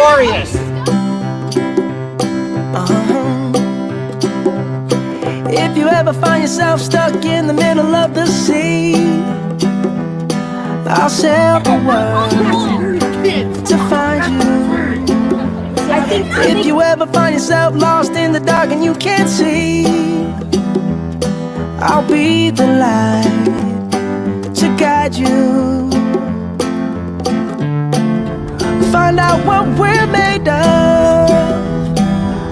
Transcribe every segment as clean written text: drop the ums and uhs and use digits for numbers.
glorious. If you ever find yourself stuck in the middle of the sea, I'll sail the world to find you. If you ever find yourself lost in the dark and you can't see, I'll be the light to guide you. Find out what we're made of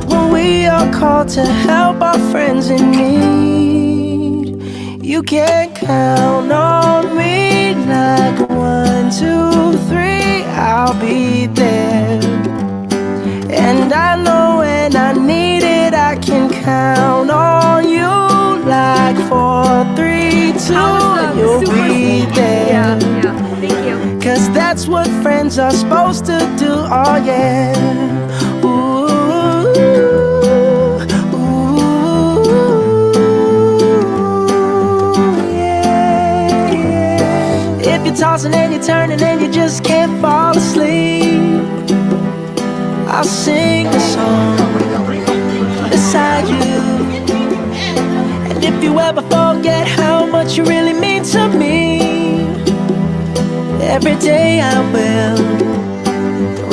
when we are called to help our friends in need. You can count on me like 1, 2, 3, I'll be there. And I know when I need it, I can count on you like 4, 3, 2, you'll be there. Yeah, thank you. 'Cause that's what friends are supposed to do, oh yeah. Ooh, yeah, yeah. If you're tossing and you're turning and you just can't fall asleep, I'll sing a song beside you. And if you ever forget how much you really mean to me, every day I will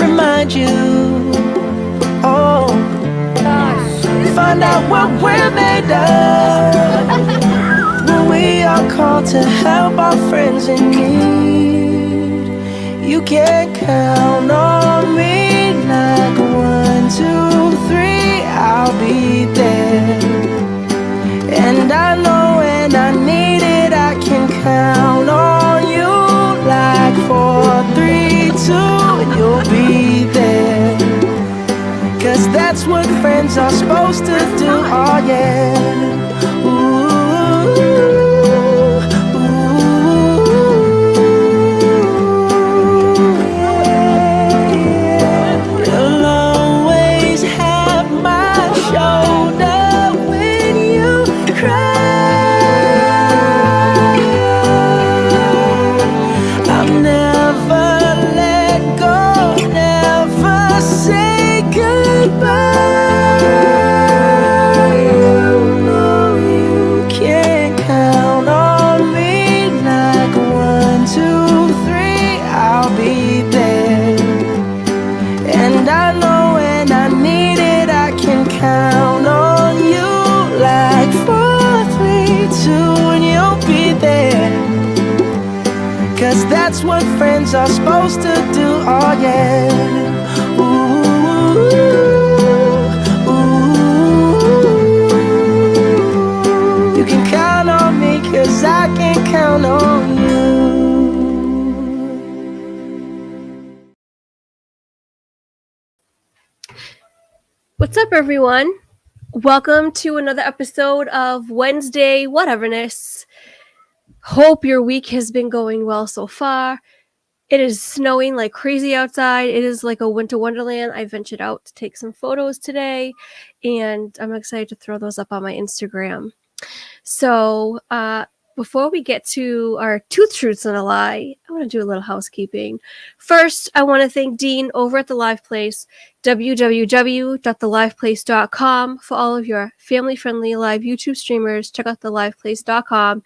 remind you. Oh, find out what we're made of when we are called to help our friends in need. You can count on me like 1, 2, 3, I'll be there. And I know when I need it, I can count on you like 4, 3, 2, and you'll be there. 'Cause that's what friends are supposed to do, oh yeah. Ooh, you'll always have my shoulder when you cry. I'll never let go, never say goodbye. You know you can count on me like 1, 2, 3, I'll be there. And I know when I need it, I can count on you like 4, 3, 2, and you'll be there. 'Cause that's what friends are supposed to do, oh yeah. Ooh, ooh. You can count on me 'cause I can count on you. What's up, everyone? Welcome to another episode of Wednesday Whateverness. Hope your week has been going well so far. It is snowing like crazy outside. It is like a winter wonderland. I ventured out to take some photos today, and I'm excited to throw those up on my Instagram. So, before we get to our Tooth Truths and a Lie, I want to do a little housekeeping. First, I want to thank Dean over at The Live Place, www.theliveplace.com, for all of your family-friendly live YouTube streamers. Check out theliveplace.com.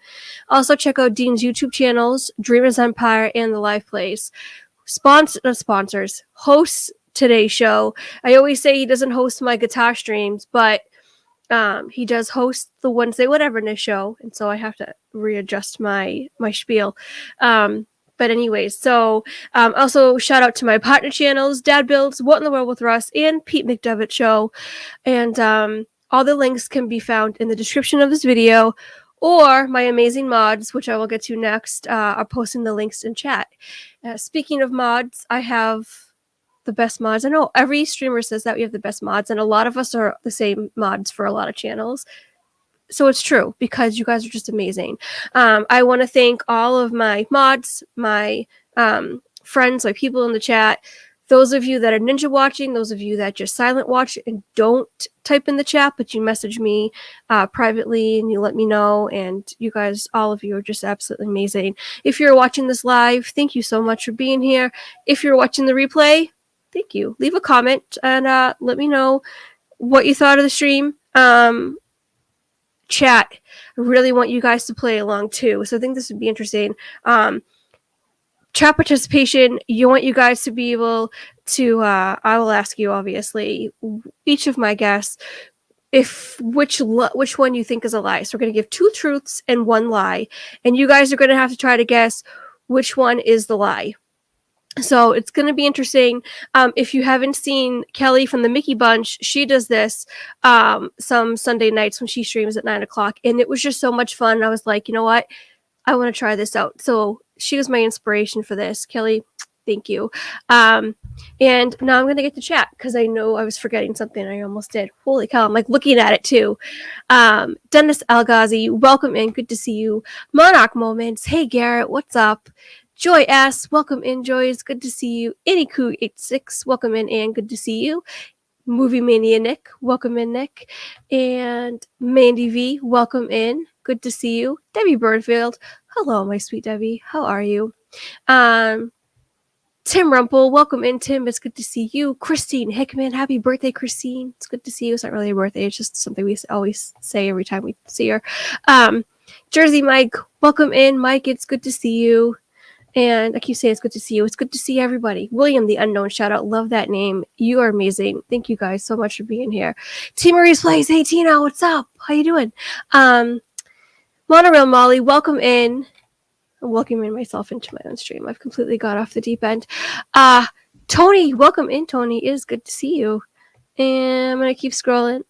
Also, check out Dean's YouTube channels, Dreamers Empire and The Live Place. Sponsors, hosts today's show. I always say he doesn't host my guitar streams, but he does host the Wednesday Whateverness show, and so I have to readjust my spiel. But anyways, so also shout out to my partner channels, Dad Builds, What in the World with Russ, and Pete McDevitt Show. And all the links can be found in the description of this video, or my amazing mods, which I will get to next, are posting the links in chat. Speaking of mods, I have the best mods. I know every streamer says that we have the best mods, and a lot of us are the same mods for a lot of channels. So it's true, because you guys are just amazing. I want to thank all of my mods, my friends, my people in the chat, those of you that are ninja watching, those of you that just silent watch and don't type in the chat, but you message me privately and you let me know. And you guys, all of you are just absolutely amazing. If you're watching this live, thank you so much for being here. If you're watching the replay, Thank you. Leave a comment and let me know what you thought of the stream. Chat. I really want you guys to play along too. So I think this would be interesting. Chat participation. You want you guys to be able to. I will ask you, obviously, each of my guests, if which one you think is a lie. So we're going to give 2 truths and 1 lie, and you guys are going to have to try to guess which one is the lie. So it's going to be interesting. If you haven't seen Kelly from the Mickey Bunch, she does this some Sunday nights when she streams at 9:00, and it was just so much fun. I was like, you know what? I want to try this out. So she was my inspiration for this. Kelly, thank you. And now I'm going to get to chat because I know I was forgetting something. I almost did. Holy cow. I'm like looking at it too. Dennis Algazi, welcome in. Good to see you. Monarch Moments. Hey, Garrett, what's up? Joy S, welcome in, Joy. It's good to see you. Anycoo86, welcome in, and good to see you. Movie Mania Nick, welcome in, Nick. And Mandy V, welcome in. Good to see you. Debbie Birdfield, hello, my sweet Debbie. How are you? Tim Rumpel, welcome in, Tim. It's good to see you. Christine Hickman, happy birthday, Christine. It's good to see you. It's not really a birthday, it's just something we always say every time we see her. Jersey Mike, welcome in. Mike, it's good to see you. And I keep saying it's good to see you. It's good to see everybody. William the Unknown, shout out. Love that name. You are amazing. Thank you guys so much for being here. T Marie's Plays. Hey, Tina, what's up? How you doing? Monorail Molly, welcome in. I'm welcoming myself into my own stream. I've completely got off the deep end. Tony, welcome in, Tony. It is good to see you. And I'm going to keep scrolling.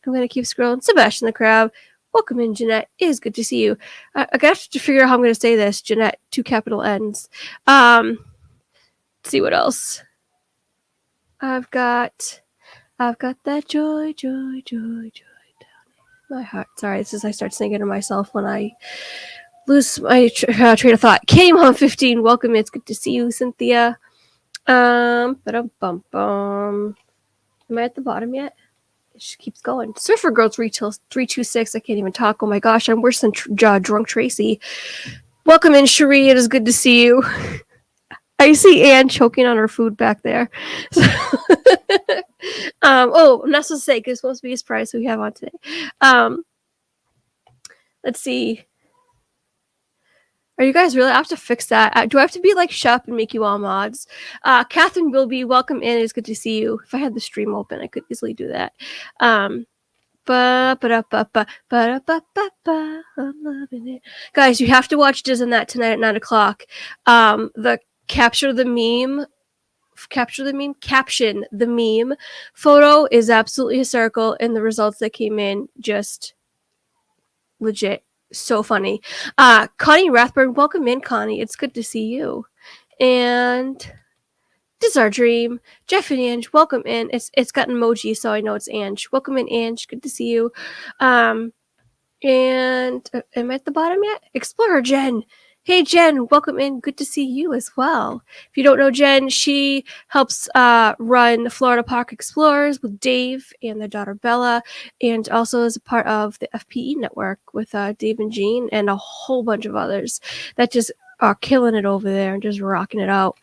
Sebastian the Crab, welcome in, Jeanette. It is good to see you. I got to figure out how I'm going to say this. Jeanette, 2 capital N's. Let's see what else. I've got that joy down in my heart. Sorry, this is I start singing to myself when I lose my train of thought. Katie Mom 15, welcome in. It's good to see you, Cynthia. Ba-dum-bum-bum. Am I at the bottom yet? It just keeps going. Surfer Girl 326. I can't even talk. Oh my gosh, I'm worse than drunk Tracy. Welcome in, Cherie. It is good to see you. I see Anne choking on her food back there. Oh, I'm not supposed to say because it's supposed to be a surprise we have on today. Let's see. Are you guys really? I have to fix that. Do I have to be like Shep and make you all mods? Catherine Wilby, welcome in. It's good to see you. If I had the stream open, I could easily do that. I'm loving it. Guys, you have to watch Diz and That tonight at 9:00. The caption the meme photo is absolutely hysterical, and the results that came in just legit so funny. Connie Rathburn, welcome in, Connie. It's good to see you. And this is our dream. Jeff and Ange, welcome in. It's got an emoji, so I know it's Ange. Welcome in, Ange. Good to see you. And am I at the bottom yet? Explorer Jen. Hey, Jen, welcome in. Good to see you as well. If you don't know Jen, she helps run Florida Park Explorers with Dave and their daughter Bella, and also is a part of the FPE network with Dave and Jean and a whole bunch of others that just are killing it over there and just rocking it out.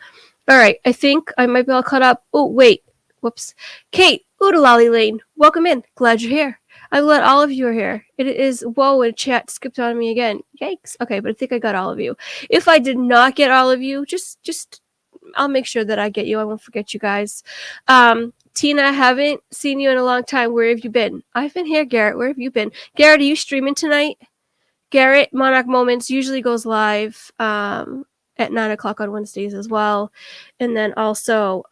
All right, I think I might be all caught up. Oh, wait. Whoops. Kate, Oodalali Lane, welcome in. Glad you're here. I'm glad all of you are here. It is, whoa, and chat skipped on me again. Yikes. Okay, but I think I got all of you. If I did not get all of you, just I'll make sure that I get you. I won't forget you guys. Tina, I haven't seen you in a long time. Where have you been? I've been here, Garrett. Where have you been? Garrett, are you streaming tonight? Garrett, Monarch Moments usually goes live at 9:00 on Wednesdays as well. And then also,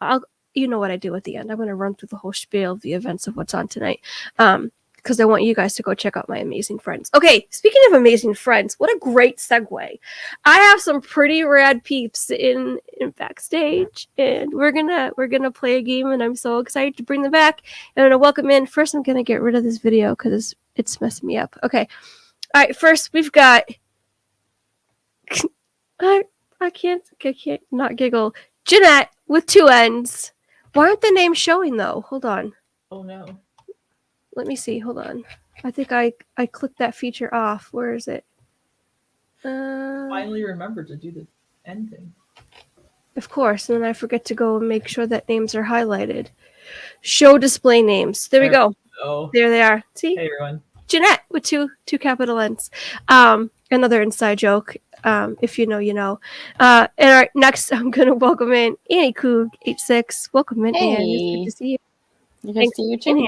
you know what I do at the end. I'm going to run through the whole spiel of the events of what's on tonight. Because I want you guys to go check out my amazing friends. Okay, speaking of amazing friends, what a great segue. I have some pretty rad peeps in backstage, and we're gonna play a game, and I'm so excited to bring them back. And I'm gonna welcome in. First, I'm gonna get rid of this video because it's messing me up. Okay, all right. First, we've got. I can't not giggle. Jeanette with 2 N's. Why aren't the names showing though? Hold on. Oh no. Let me see. Hold on. I think I clicked that feature off. Where is it? Finally remembered to do the end thing. Of course, and then I forget to go and make sure that names are highlighted. Show display names. There we go. Oh, There they are. See? hey everyone. Jeanette with two capital N's. Another inside joke. If you know, you know. And all right, next I'm gonna welcome in Annie Coog 86. Welcome in, Annie. It's good to see you. Good Thanks to see you for being too.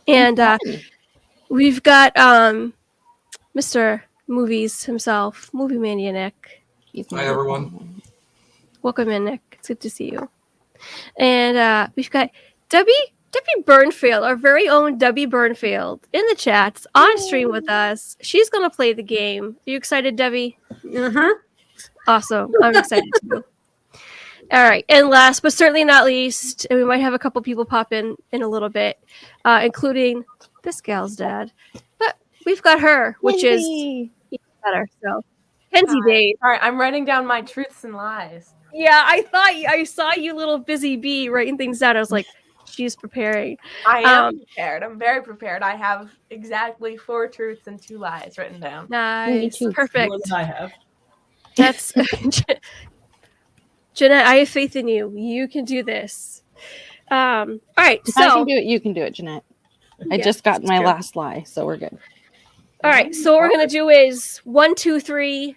here. And we've got Mr. Movies himself, Movie Mania Nick. Hi, everyone. Welcome in, Nick. It's good to see you. And we've got Debbie Burnfield, our very own Debbie Burnfield, in the chats on stream with us. She's gonna play the game. Are you excited, Debbie? Awesome. I'm excited too. All right, and last but certainly not least, and we might have a couple people pop in a little bit, including this gal's dad. But we've got her, which is even better. So, Kenzie Dave. All right, I'm writing down my truths and lies. Yeah, I saw you, little busy bee, writing things down. I was like, she's preparing. I am prepared. I'm very prepared. I have exactly 4 truths and 2 lies written down. Nice, too. perfect. More than I have. That's Jeanette. I have faith in you. You can do this. All right, If I can so do it, you can do it, Jeanette. I Yeah, just got that's my true. last lie, so we're good. all right. So what we're gonna do is 1, 2, 3,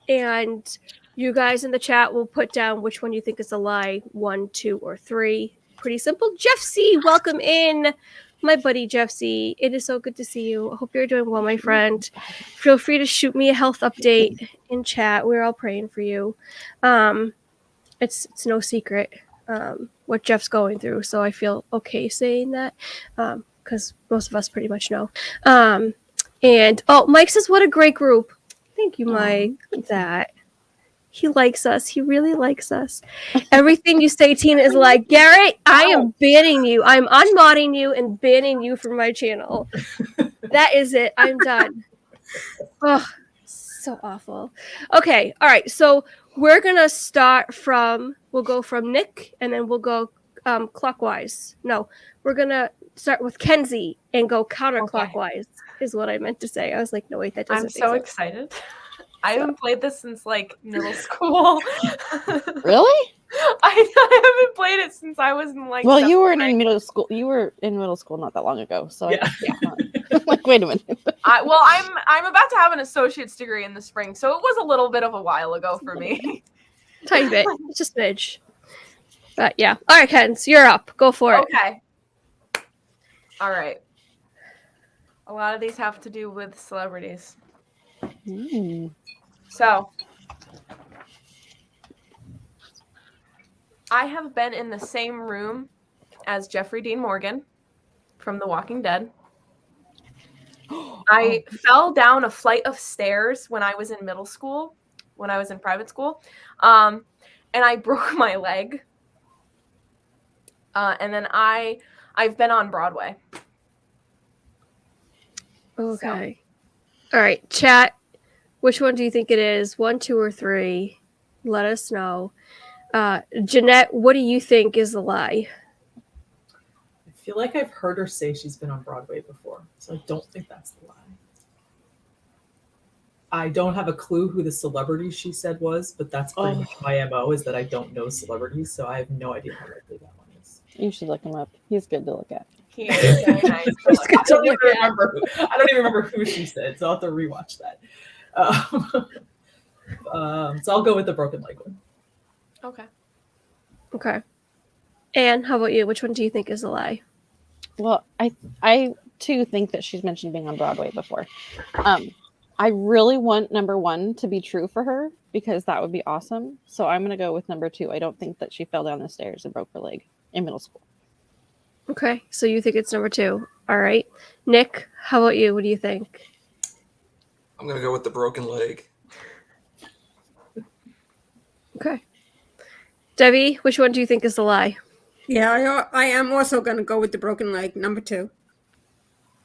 and you guys in the chat will put down which one you think is a lie. 1, 2, or 3. Pretty simple. Jeff C, welcome in, my buddy Jeff C. It is so good to see you. I hope you're doing well, my friend. Feel free to shoot me a health update in chat. We're all praying for you. It's no secret what Jeff's going through, so I feel okay saying that because most of us pretty much know. And Mike says, "What a great group!" Thank you, Mike. That he likes us. He really likes us. Everything you say, Tina, is like, Garrett, I am banning you. I'm unmodding you and banning you from my channel. That is it. I'm done. Oh, so awful. Okay. All right. So we're going to start from, we'll go from Nick and then we'll go clockwise. No, we're going to start with Kenzie and go counterclockwise is what I meant to say. I was like, no, wait, that doesn't I'm make so sense. excited. I haven't played this since like middle school. Really? I haven't played it since I was in like. Well, you were seventh in grade. middle school. You were in middle school not that long ago, so Yeah. I'm like, wait a minute. Well, I'm about to have an associate's degree in the spring, so it was a little bit of a while ago for me. Tiny bit. Just a smidge. But yeah. All right, Kens, you're up. Go for it. Okay. All right. A lot of these have to do with celebrities. So, I have been in the same room as Jeffrey Dean Morgan from The Walking Dead. I fell down a flight of stairs when I was in middle school, when I was in private school, and I broke my leg. And then I've been on Broadway. Okay. All right, chat. Which one do you think it is? 1, 2, or 3? Let us know. Jeanette, what do you think is the lie? I feel like I've heard her say she's been on Broadway before, so I don't think that's the lie. I don't have a clue who the celebrity she said was, but that's pretty much my MO is that I don't know celebrities, so I have no idea how likely that one is. You should look him up. He's good to look at. He is very nice. I don't even remember who she said, so I'll have to rewatch that. So I'll go with the broken leg one. Okay. Okay. Anne, how about you? Which one do you think is a lie? Well, I too think that she's mentioned being on Broadway before. I really want number 1 to be true for her because that would be awesome. So I'm gonna go with number 2. I don't think that she fell down the stairs and broke her leg in middle school. Okay, so you think it's number 2. All right. Nick, how about you? What do you think? I'm going to go with the broken leg. Okay. Debbie, which one do you think is the lie? Yeah, I am also going to go with the broken leg, number 2.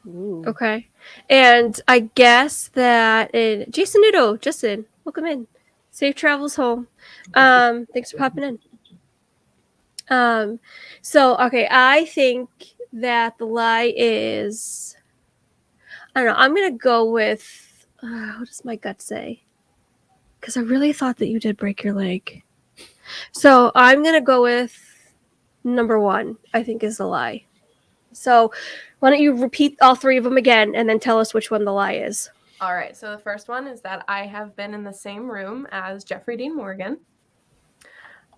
Ooh. Okay. And I guess that Jason Nudo, Justin, welcome in. Safe travels home. Thanks for popping in. So okay, I think that the lie is, I don't know, I'm gonna go with what does my gut say? Because I really thought that you did break your leg. So I'm gonna go with number 1. I think is the lie. So why don't you repeat all 3 of them again, and then tell us which one the lie is? All right. So the first one is that I have been in the same room as Jeffrey Dean Morgan.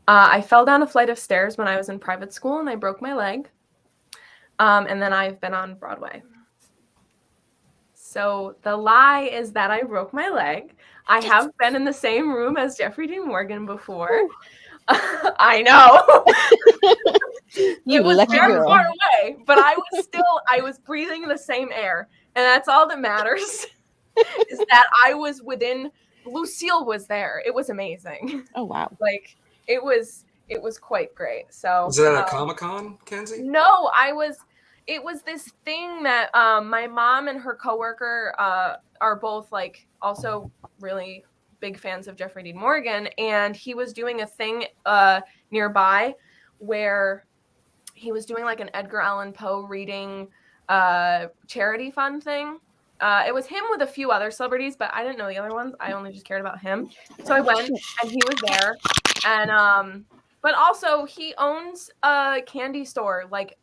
I fell down a flight of stairs when I was in private school and I broke my leg. And then I've been on Broadway. So the lie is that I broke my leg. I have been in the same room as Jeffrey Dean Morgan before. I know. You It was lucky very girl. far away, but I was breathing the same air. And that's all that matters. Is that I was within. Lucille was there. It was amazing. Oh wow. Like it was quite great. So Was that at Comic-Con, Kenzie? no, it was this thing that my mom and her coworker are both like also really big fans of Jeffrey Dean Morgan, and he was doing a thing nearby where he was doing like an Edgar Allan Poe reading charity fund thing. It was him with a few other celebrities, but I didn't know the other ones. I only just cared about him. So I went and he was there. And but also he owns a candy store like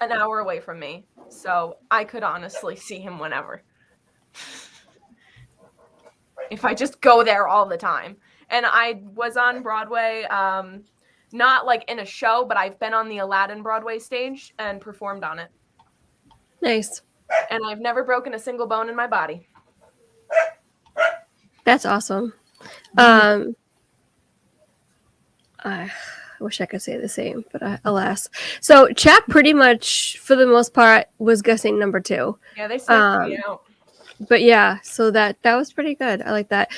an hour away from me. So I could honestly see him whenever. If I just go there all the time. And I was on Broadway, not like in a show, but I've been on the Aladdin Broadway stage and performed on it. Nice. And I've never broken a single bone in my body. That's awesome. I wish I could say the same, but alas. So chat pretty much, for the most part, was guessing number 2. Yeah, they said me out. But yeah, so that was pretty good. I like that.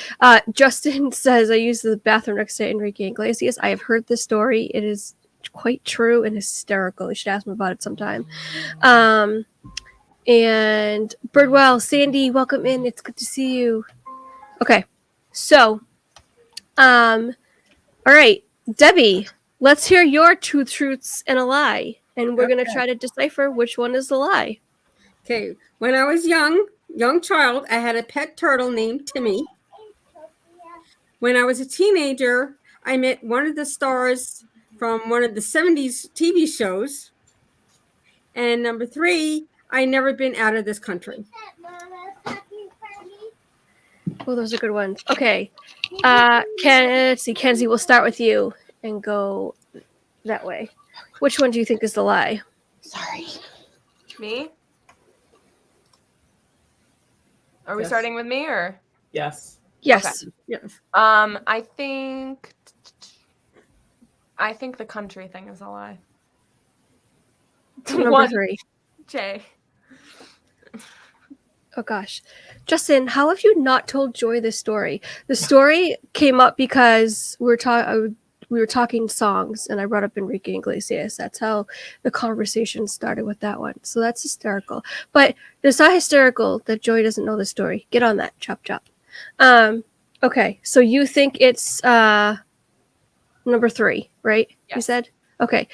Justin says, I used the bathroom next to Enrique Iglesias. I have heard this story. It is quite true and hysterical. You should ask him about it sometime. And Birdwell, Sandy, welcome in. It's good to see you. Okay, so, all right, Debbie, let's hear your 2 truths and a lie, and we're gonna try to decipher which one is the lie. Okay. When I was young child, I had a pet turtle named Timmy. When I was a teenager, I met one of the stars from one of the 70s TV shows. And number 3, I never been out of this country. Oh, those are good ones. Okay. Let's see, Kenzie, we'll start with you and go that way. Which one do you think is the lie? Sorry. Me? Are we Yes. starting with me or? Yes. Yes. Yes. I think the country thing is a lie. Number One, 3. Jay. Oh gosh. Justin, how have you not told Joy this story? The story came up because we were talking songs and I brought up Enrique Iglesias. That's how the conversation started with that one. So that's hysterical. But it's not hysterical that Joy doesn't know the story. Get on that. Chop chop. Okay. So you think it's number 3, right? Yes. You said? Okay.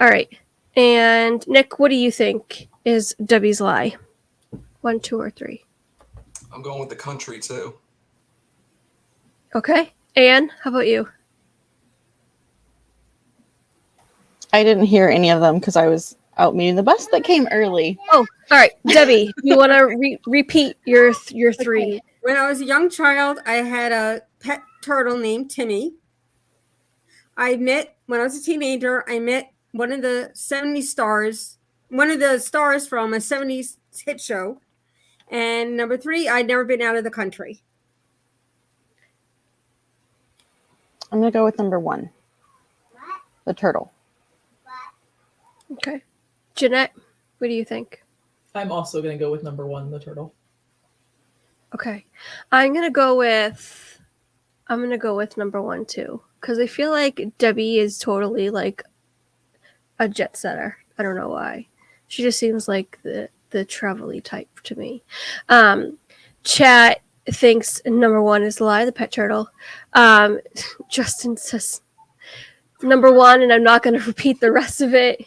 All right. And Nick, what do you think is Debbie's lie? 1, 2, or 3? I'm going with the country too. Okay. Anne, how about you? I didn't hear any of them because I was out meeting the bus that came early. Oh, all right. Debbie, you want to repeat your 3? When I was a young child, I had a pet turtle named Timmy. When I was a teenager, I met one of the 70s stars, one of the stars from a 70s hit show. And number 3, I'd never been out of the country. I'm going to go with number 1. The turtle. Okay. Jeanette, what do you think? I'm also going to go with number 1, the turtle. Okay. I'm going to go with number 1 too, because I feel like Debbie is totally like a jet setter. I don't know why. She just seems like the travel-y type to me. Chat thinks number 1 is the lie, the pet turtle. Justin says number 1, and I'm not going to repeat the rest of it.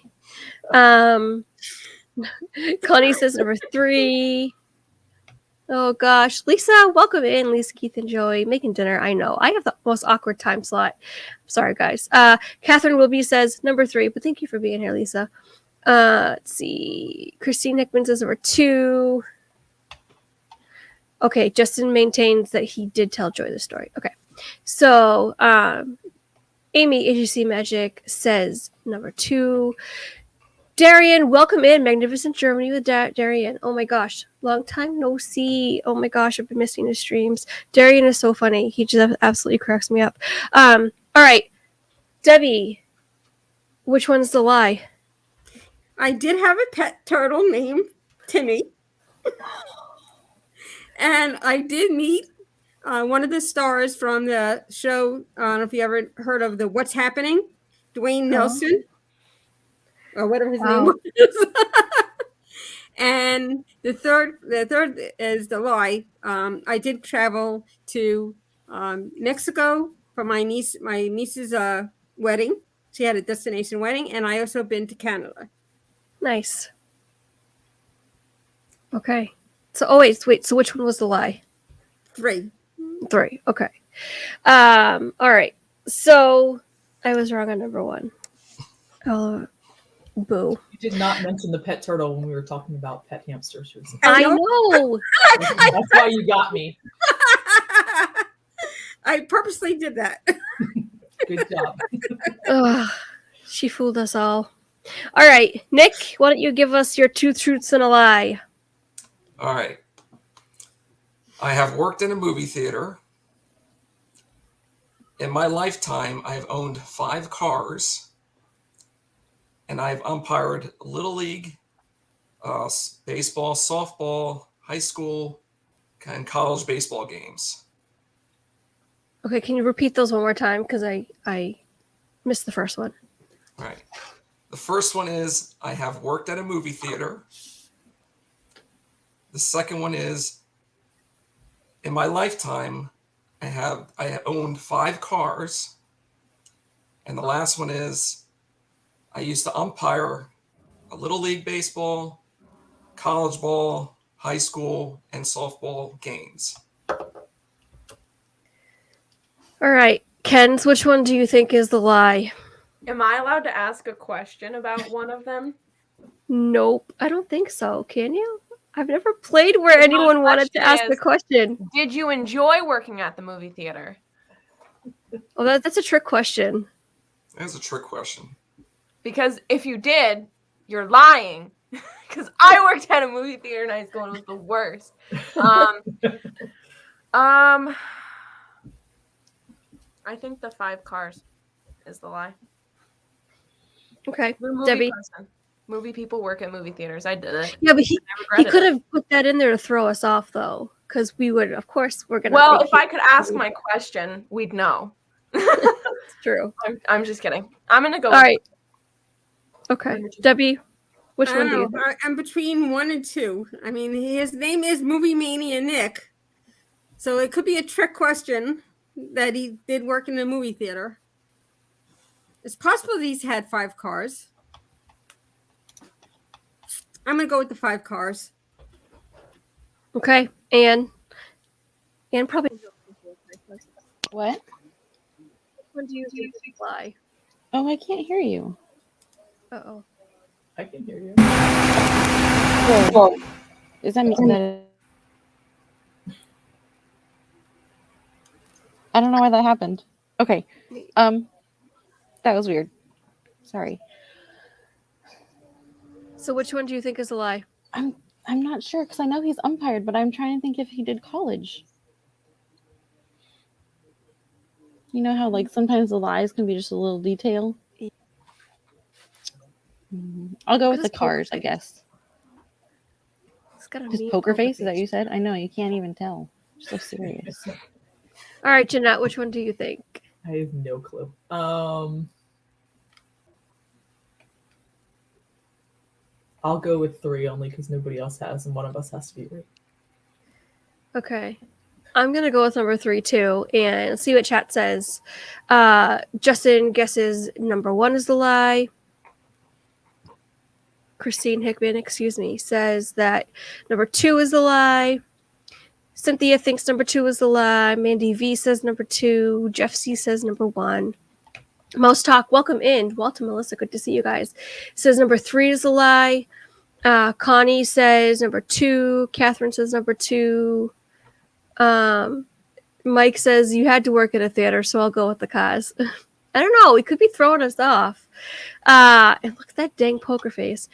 Connie says number 3. Oh gosh, Lisa, welcome in. Lisa, Keith, and Joey making dinner. I know I have the most awkward time slot. Sorry, guys. Catherine Wilby says number 3, but thank you for being here, Lisa. Let's see. Christine Hickman says number 2. Okay, Justin maintains that he did tell Joy the story. Okay, so Amy AGC Magic says number 2. Darian, welcome in. Magnificent Germany with Darian. Oh my gosh. Long time no see. Oh my gosh, I've been missing his streams. Darian is so funny. He just absolutely cracks me up. All right. Debbie, which one's the lie? I did have a pet turtle named Timmy. And I did meet one of the stars from the show. I don't know if you ever heard of the What's Happening, Dwayne Nelson, or whatever his name was. And the third is the lie. I did travel to Mexico for my niece's wedding. She had a destination wedding, and I also been to Canada. Nice. Okay. So, wait. So which one was the lie? 3. 3. Okay. All right. So I was wrong on number 1. Oh, boo. You did not mention the pet turtle when we were talking about pet hamsters recently. I know. That's why you got me. I purposely did that. Good job. Ugh, she fooled us all. All right, Nick, why don't you give us your 2 truths and a lie? All right. I have worked in a movie theater. In my lifetime, I've owned 5 cars, and I've umpired Little League, baseball, softball, high school, and college baseball games. Okay, can you repeat those one more time? Because I missed the first one. All right. The first one is I have worked at a movie theater. The second one is in my lifetime, I owned 5 cars. And the last one is I used to umpire a Little League baseball, college ball, high school, and softball games. All right, Ken's, which one do you think is the lie? Am I allowed to ask a question about one of them? Nope, I don't think so. Can you? I've never played where anyone wanted to ask the question. Did you enjoy working at the movie theater? Oh, that's a trick question. That's a trick question. Because if you did, you're lying. Because I worked at a movie theater in high school and it was the worst. I think the 5 cars is the lie. Okay, Movie Debbie. person. Movie people work at movie theaters. I did it. Yeah, but he could have put that in there to throw us off, though, because we would, of course, we're gonna. Well, if I could ask my question, we'd know. It's true. I'm just kidding. I'm gonna go. All right. Okay, Debbie, which one do you? I'm between 1 and 2. I mean, his name is Movie Mania Nick, so it could be a trick question that he did work in the movie theater. It's possible that he's had 5 cars. I'm gonna go with the 5 cars. Okay, Anne probably. What? Which one do you think is the lie? Oh, I can't hear you. Uh-oh. I can hear you. Whoa. Does that mean that? I don't know why that happened. Okay. That was weird. Sorry. So which one do you think is a lie? I'm not sure because I know he's umpired, but I'm trying to think if he did college. You know how like sometimes the lies can be just a little detail? I'll go with the cars, I guess. It's got Just poker face, is that what you said? I know, you can't even tell. So serious. All right, Jeanette, which one do you think? I have no clue. I'll go with 3 only because nobody else has, and one of us has to be right. Okay. I'm going to go with number 3, too, and see what chat says. Justin guesses number 1 is the lie. Christine Hickman, says that number 2 is the lie. Cynthia thinks number 2 is the lie. Mandy V says number 2. Jeff C says number 1. Most Talk, welcome in. Walter, Melissa, good to see you guys. Says number 3 is a lie. Connie says number 2. Catherine says number 2. Mike says you had to work at a theater, so I'll go with the cause. I don't know. It could be throwing us off. And look at that dang poker face.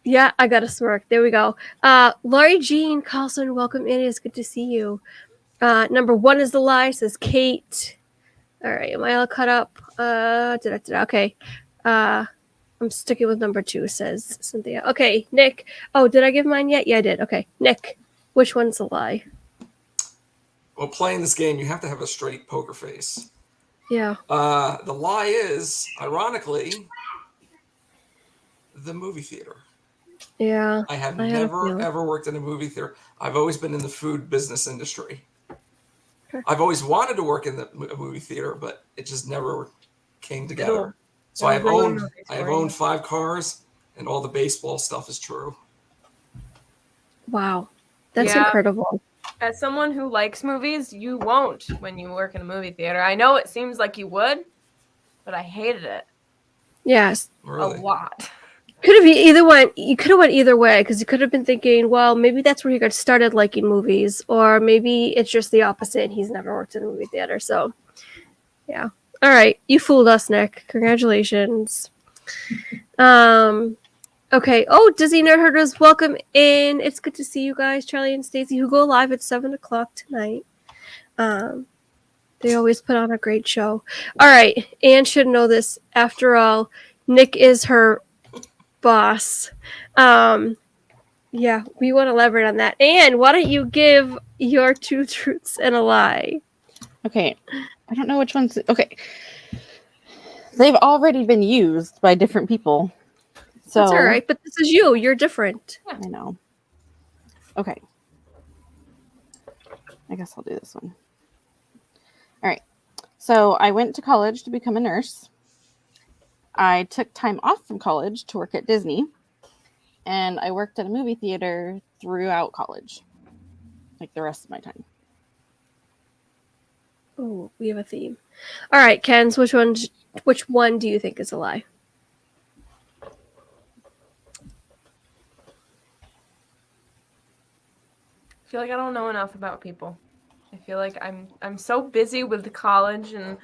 Yeah, I got a smirk. There we go. Laurie Jean Carlson, welcome in. It's good to see you. Number 1 is the lie, says Kate. All right, am I all cut up? Okay. I'm sticking with number 2, says Cynthia. Okay, Nick. Oh, did I give mine yet? Yeah, I did. Okay, Nick, which one's the lie? Well, playing this game, you have to have a straight poker face. Yeah. The lie is, ironically, the movie theater. Yeah. I have never, ever worked in a movie theater. I've always been in the food business industry. Okay. I've always wanted to work in the movie theater, but it just never came together. So I have owned 5 cars, and all the baseball stuff is true. Wow. That's incredible. As someone who likes movies, you won't when you work in a movie theater. I know it seems like you would, but I hated it. Yes. Really? A lot. Could have either went. You could have went either way because you could have been thinking, well, maybe that's where he got started liking movies, or maybe it's just the opposite. And he's never worked in a movie theater, so yeah. All right, you fooled us, Nick. Congratulations. Okay. Oh, Disney Nerd Herders, welcome in. It's good to see you guys, Charlie and Stacy, who go live at 7:00 tonight. They always put on a great show. All right, Anne should know this. After all, Nick is her boss. Yeah, we want to elaborate on that. Anne, why don't you give your 2 truths and a lie? Okay, I don't know which ones. Okay, they've already been used by different people. So that's all right, but this is you. You're different. I know. Okay. I guess I'll do this one. All right. So I went to college to become a nurse. I took time off from college to work at Disney. And I worked at a movie theater throughout college. Like the rest of my time. Oh, we have a theme. All right, Kens, which one do you think is a lie? I feel like I don't know enough about people. I feel like I'm so busy with college and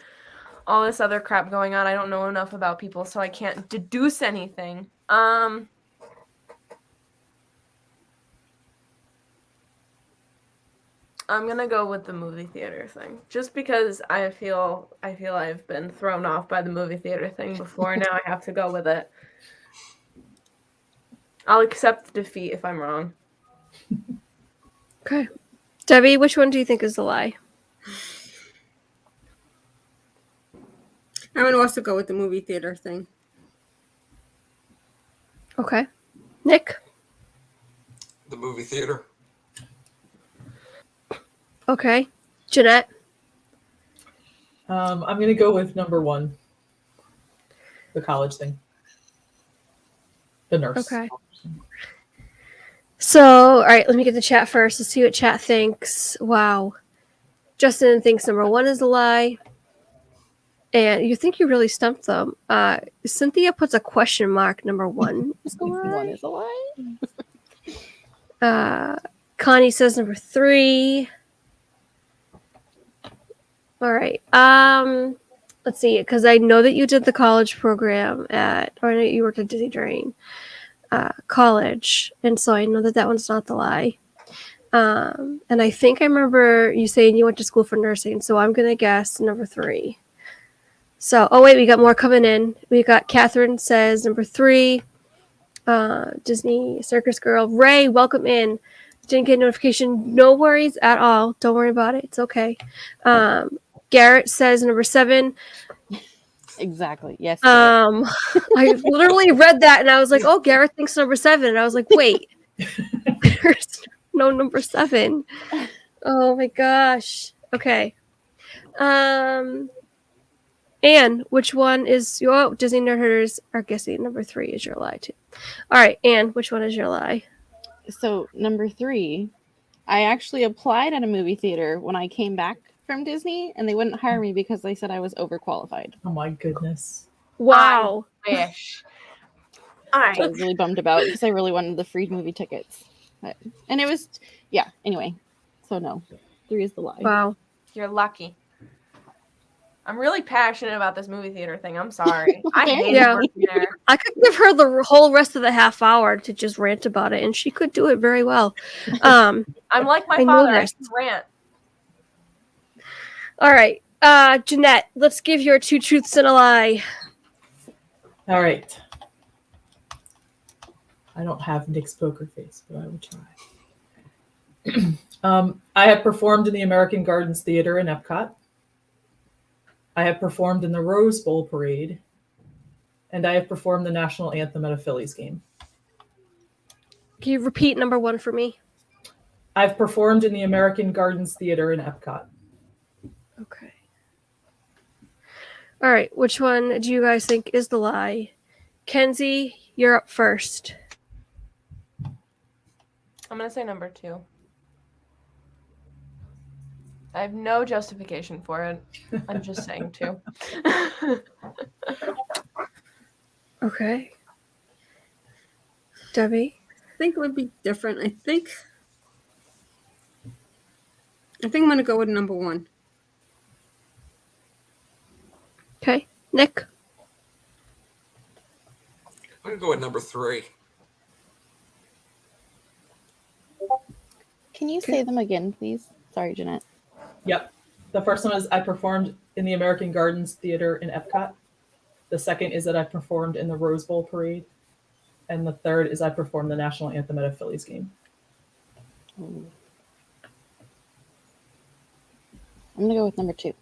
all this other crap going on. I don't know enough about people, so I can't deduce anything. I'm gonna go with the movie theater thing, just because I feel I've been thrown off by the movie theater thing before. Now I have to go with it. I'll accept defeat if I'm wrong. Okay. Debbie, which one do you think is the lie? I'm gonna also go with the movie theater thing. Okay. Nick? The movie theater. Okay. Jeanette? I'm going to go with number 1. The college thing. The nurse. Okay. So, all right, let me get the chat first. Let's see what chat thinks. Wow. Justin thinks number 1 is a lie. And you think you really stumped them. Cynthia puts a question mark. Number 1 is a lie. 1 is a lie. Connie says number 3. All right. Let's see. Because I know that you did the college program or I know you worked at Disney during college. And so I know that one's not the lie. And I think I remember you saying you went to school for nursing. So I'm going to guess number 3. So, oh wait, we got more coming in. We got Catherine says number 3. Disney Circus Girl. Ray, welcome in. Didn't get notification. No worries at all. Don't worry about it. It's okay. Garrett says number 7. Exactly. Yes. I literally read that and I was like, oh, Garrett thinks number 7. And I was like, wait, there's no number 7. Oh my gosh. Okay. Anne, which one is your Disney Nerd Herders are guessing number 3 is your lie too. All right, Anne, which one is your lie? So number 3 I actually applied at a movie theater when I came back from Disney, and they wouldn't hire me because they said I was overqualified. Oh my goodness. Wow. I wish. Which I was really bummed about because I really wanted the free movie tickets. And it was, yeah, anyway. So no, 3 is the lie. Wow. You're lucky. I'm really passionate about this movie theater thing. I'm sorry. I hate Yeah. working there. I could give her the whole rest of the half hour to just rant about it, and she could do it very well. I'm like my I father. I noticed. can rant. All right. Jeanette, let's give your 2 truths and a lie. All right. I don't have Nick's poker face, but I will try. I have performed in the American Gardens Theater in Epcot. I have performed in the Rose Bowl Parade. And I have performed the national anthem at a Phillies game. Can you repeat number 1 for me? I've performed in the American Gardens Theater in Epcot. Okay. All right. Which one do you guys think is the lie? Kenzie, you're up first. I'm going to say number 2. I have no justification for it. I'm just saying 2. Okay. Debbie? I think it would be different. I think I'm going to go with number 1. Okay. Nick? I'm going to go with number 3. Can you say them again, please? Sorry, Jeanette. Yep. The first one is I performed in the American Gardens Theater in Epcot. The second is that I performed in the Rose Bowl Parade. And the third is I performed the national anthem at a Phillies game. I'm going to go with number 2.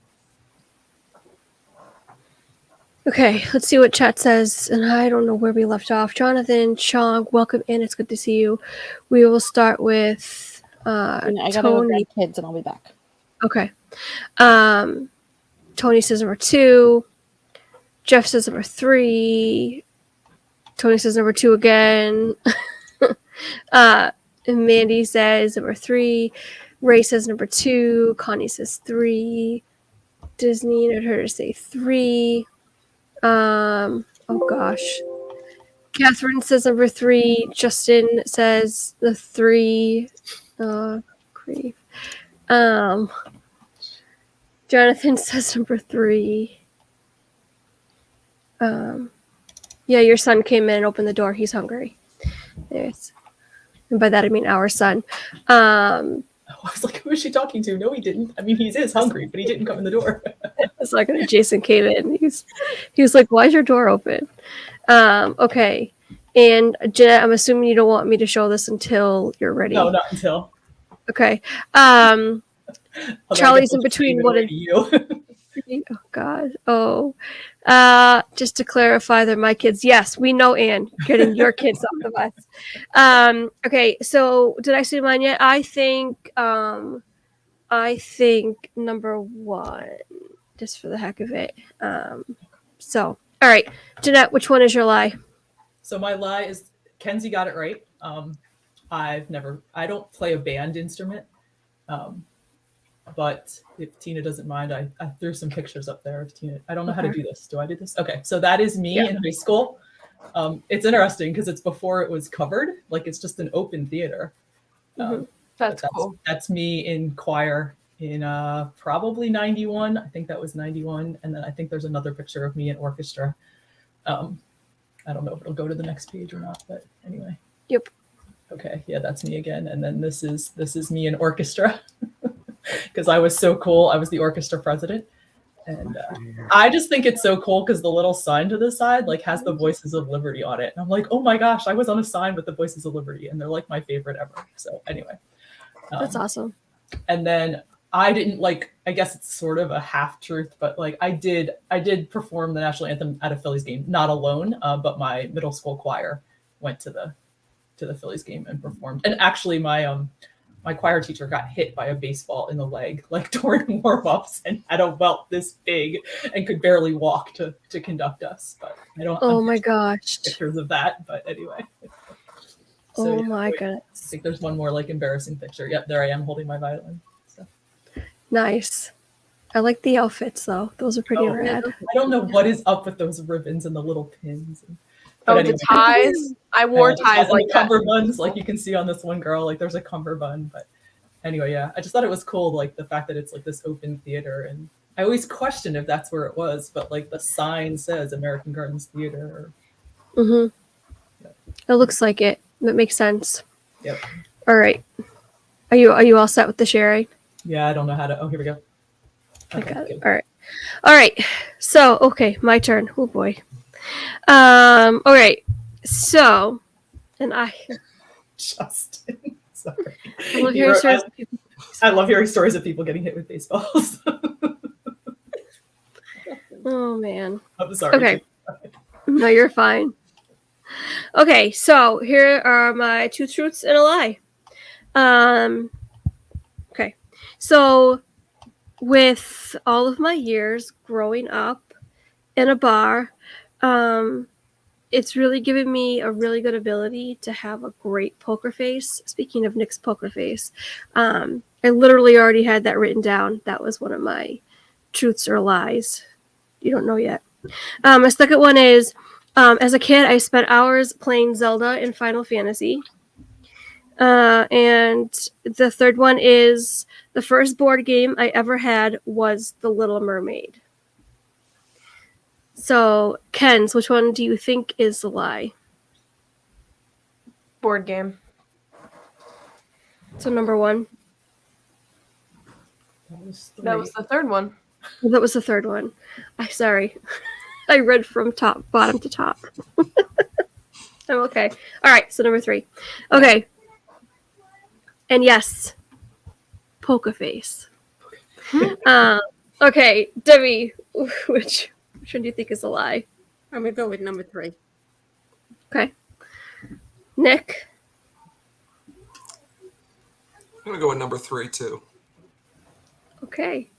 Okay, let's see what chat says. And I don't know where we left off. Jonathan, Chong, welcome in. It's good to see you. We will start with I got to go Tony. grab kids and I'll be back. Okay. Tony says number 2. Jeff says number 3. Tony says number 2 again. And Mandy says number 3. Ray says number 2. Connie says 3. Disney needed her to say 3. Oh gosh. Catherine says number 3. Justin says the 3. Grief. Jonathan says number 3. Yeah, your son came in and opened the door. He's hungry. There's, and by that I mean our son. I was like, who is she talking to? No, he didn't. I mean, he is hungry, but he didn't come in the door. It's like Jason came in. He was like, "Why is your door open?" Okay. And Jeanette, I'm assuming you don't want me to show this until you're ready. No, not until. Okay. Although Charlie's I in guess between I'll 1 give and it to you. Oh God. Oh. Just to clarify, they're my kids. Yes, we know, Anne. Getting your kids off the bus. Okay, so did I say mine yet? I think number 1, just for the heck of it. So all right. Jeanette, which one is your lie? So my lie is Kenzie got it right. I don't play a band instrument. But if Tina doesn't mind, I threw some pictures up there of Tina. I don't know how to do this. Do I do this? Okay, so that is me in high school. It's interesting because it's before it was covered. Like it's just an open theater. That's cool. That's me in choir in probably 91. I think that was 91. And then I think there's another picture of me in orchestra. I don't know if it'll go to the next page or not, but anyway. Yep. Okay, yeah, that's me again. And then this is me in orchestra. Because I was so cool. I was the orchestra president. And I just think it's so cool because the little sign to the side like has the Voices of Liberty on it. And I'm like, oh my gosh, I was on a sign with the Voices of Liberty. And they're like my favorite ever. So anyway. That's awesome. And then I didn't I guess it's sort of a half truth, but like I did perform the national anthem at a Phillies game, not alone, but my middle school choir went to the Phillies game and performed. And actually my choir teacher got hit by a baseball in the leg, like during warm-ups, and had a welt this big and could barely walk to conduct us. But I don't. Oh my gosh! Pictures of that, but anyway. Oh yeah, my wait, I goodness. think there's one more like embarrassing picture. Yep, there I am holding my violin. So. Nice. I like the outfits though. Those are pretty Oh, rad. I don't know what is up with those ribbons and the little pins. But Oh, anyway, the ties. I wore the ties ties and like the that. cummerbunds, like you can see on this one girl, like there's a cummerbund. But anyway, yeah, I just thought it was cool, like the fact that it's like this open theater, and I always questioned if that's where it was, but like the sign says American Gardens Theater. Mm-hmm. Yep. It looks like it. That makes sense. Yep. All right. Are you all set with the sharing? Yeah, I don't know how to. Oh, here we go. I Okay, got it. good. All right. All right. So, okay, my turn. Oh boy. All right. So, and I Justin, sorry. I love hearing stories of people. I love hearing stories of people getting hit with baseballs. Oh man. I'm sorry. Okay. No, you're fine. Okay, so here are my 2 truths and a lie. Okay. So with all of my years growing up in a bar, it's really given me a really good ability to have a great poker face. Speaking of Nick's poker face, I literally already had that written down. That was one of my truths or lies. You don't know yet. My second one is, as a kid, I spent hours playing Zelda in Final Fantasy. And the third one is, the first board game I ever had was The Little Mermaid. So, Ken's, which one do you think is the lie? Board game. So, number 1. That was the third one. Well, that was the third one. Sorry. I read from bottom to top. I'm okay. All right, so number 3. Okay. And yes, poker face. Okay, Debbie, which one do you think is a lie? I'm gonna go with number 3. Okay. Nick? I'm gonna go with number 3 too. Okay.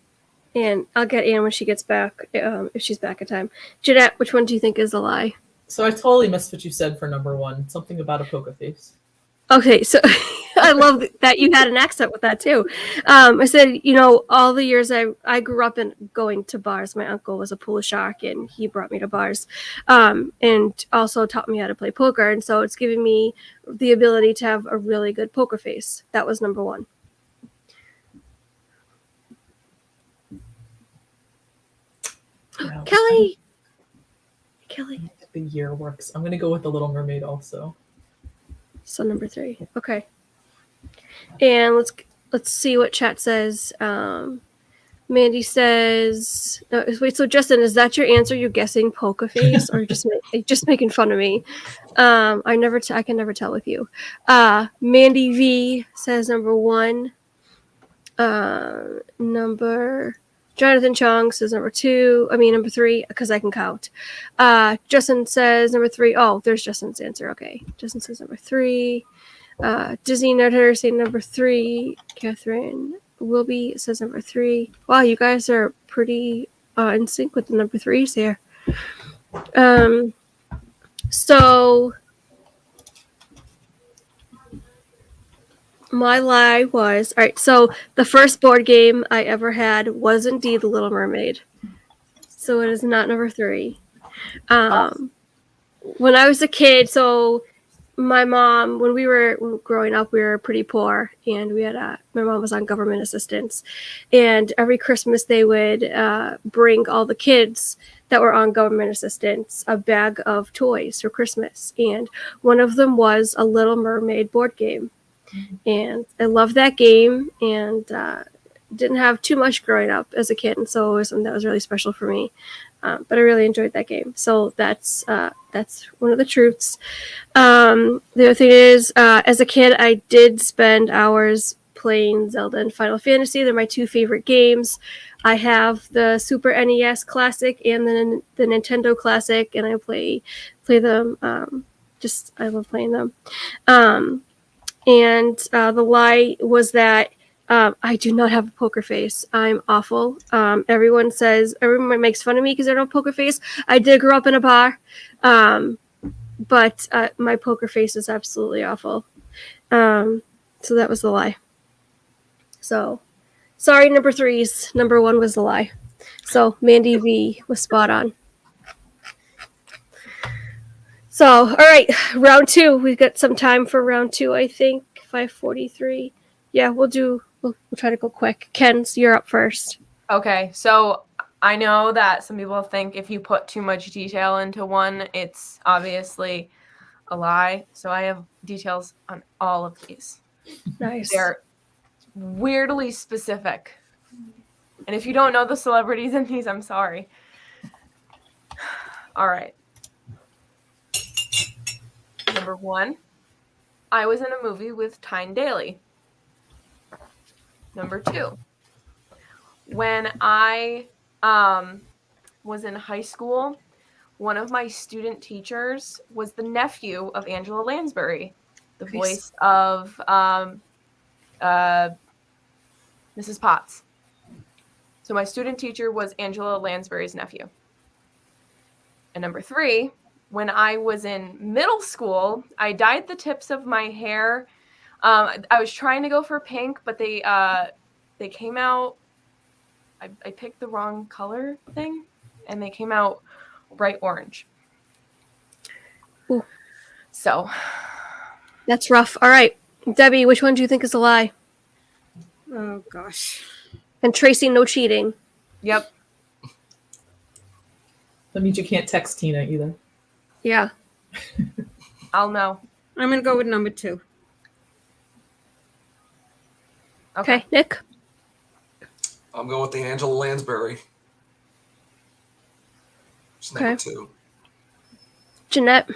And I'll get Anne when she gets back, if she's back in time. Jeanette, which one do you think is a lie? So I totally missed what you said for number 1. Something about a poker face. Okay, so I love that you had an accent with that too. I said, all the years I grew up in going to bars. My uncle was a pool shark, and he brought me to bars, and also taught me how to play poker. And so it's given me the ability to have a really good poker face. That was number 1. Yeah, Kelly. the year works. I'm gonna go with The Little Mermaid also. So number 3. Okay. And let's see what chat says. Mandy says, wait, so Justin, is that your answer? You're guessing poker face, or just making fun of me? I can never tell with you. Mandy V says number 1. Jonathan Chong says number 3, because I can count. Justin says number 3. Oh, there's Justin's answer. Okay. Justin says number 3. Disney Nerdher saying number 3. Catherine Wilby says number 3. Wow, you guys are pretty in sync with the number 3s here. So my lie was, all right, so the first board game I ever had was indeed The Little Mermaid. So it is not number 3. When I was a kid, so my mom, when we were growing up, we were pretty poor, and we had my mom was on government assistance, and every Christmas they would bring all the kids that were on government assistance a bag of toys for Christmas, and one of them was a Little Mermaid board game. And I loved that game, and didn't have too much growing up as a kid, and so it was something that was really special for me. But I really enjoyed that game. So that's one of the truths. The other thing is, as a kid, I did spend hours playing Zelda and Final Fantasy. They're my 2 favorite games. I have the Super NES Classic and the Nintendo Classic, and I play them. I love playing them. And the lie was that I do not have a poker face. I'm awful. Everyone makes fun of me because I don't have a poker face. I did grow up in a bar. but my poker face is absolutely awful. So that was the lie. So sorry, number threes. Number one was the lie. So Mandy V was spot on. So, all right, round two. We've got some time for round two, I think. 5:43. Yeah, we'll try to go quick. Ken's, you're up first. Okay, so I know that some people think if you put too much detail into one, it's obviously a lie. So I have details on all of these. Nice. They're weirdly specific. And if you don't know the celebrities in these, I'm sorry. All right. Number one, I was in a movie with Tyne Daly. Number two, when I was in high school, one of my student teachers was the nephew of Angela Lansbury, the voice of Mrs. Potts. So my student teacher was Angela Lansbury's nephew. And number three, when I was in middle school, I dyed the tips of my hair. I was trying to go for pink, but they came out. I picked the wrong color thing, and they came out bright orange. Ooh. So that's rough. All right, Debbie, which one do you think is a lie? Oh gosh. And Tracy, no cheating. Yep. That means you can't text Tina either. Yeah. I'll know. I'm gonna go with number two. Okay, Nick? I'm going with the Angela Lansbury. It's number two. Jeanette?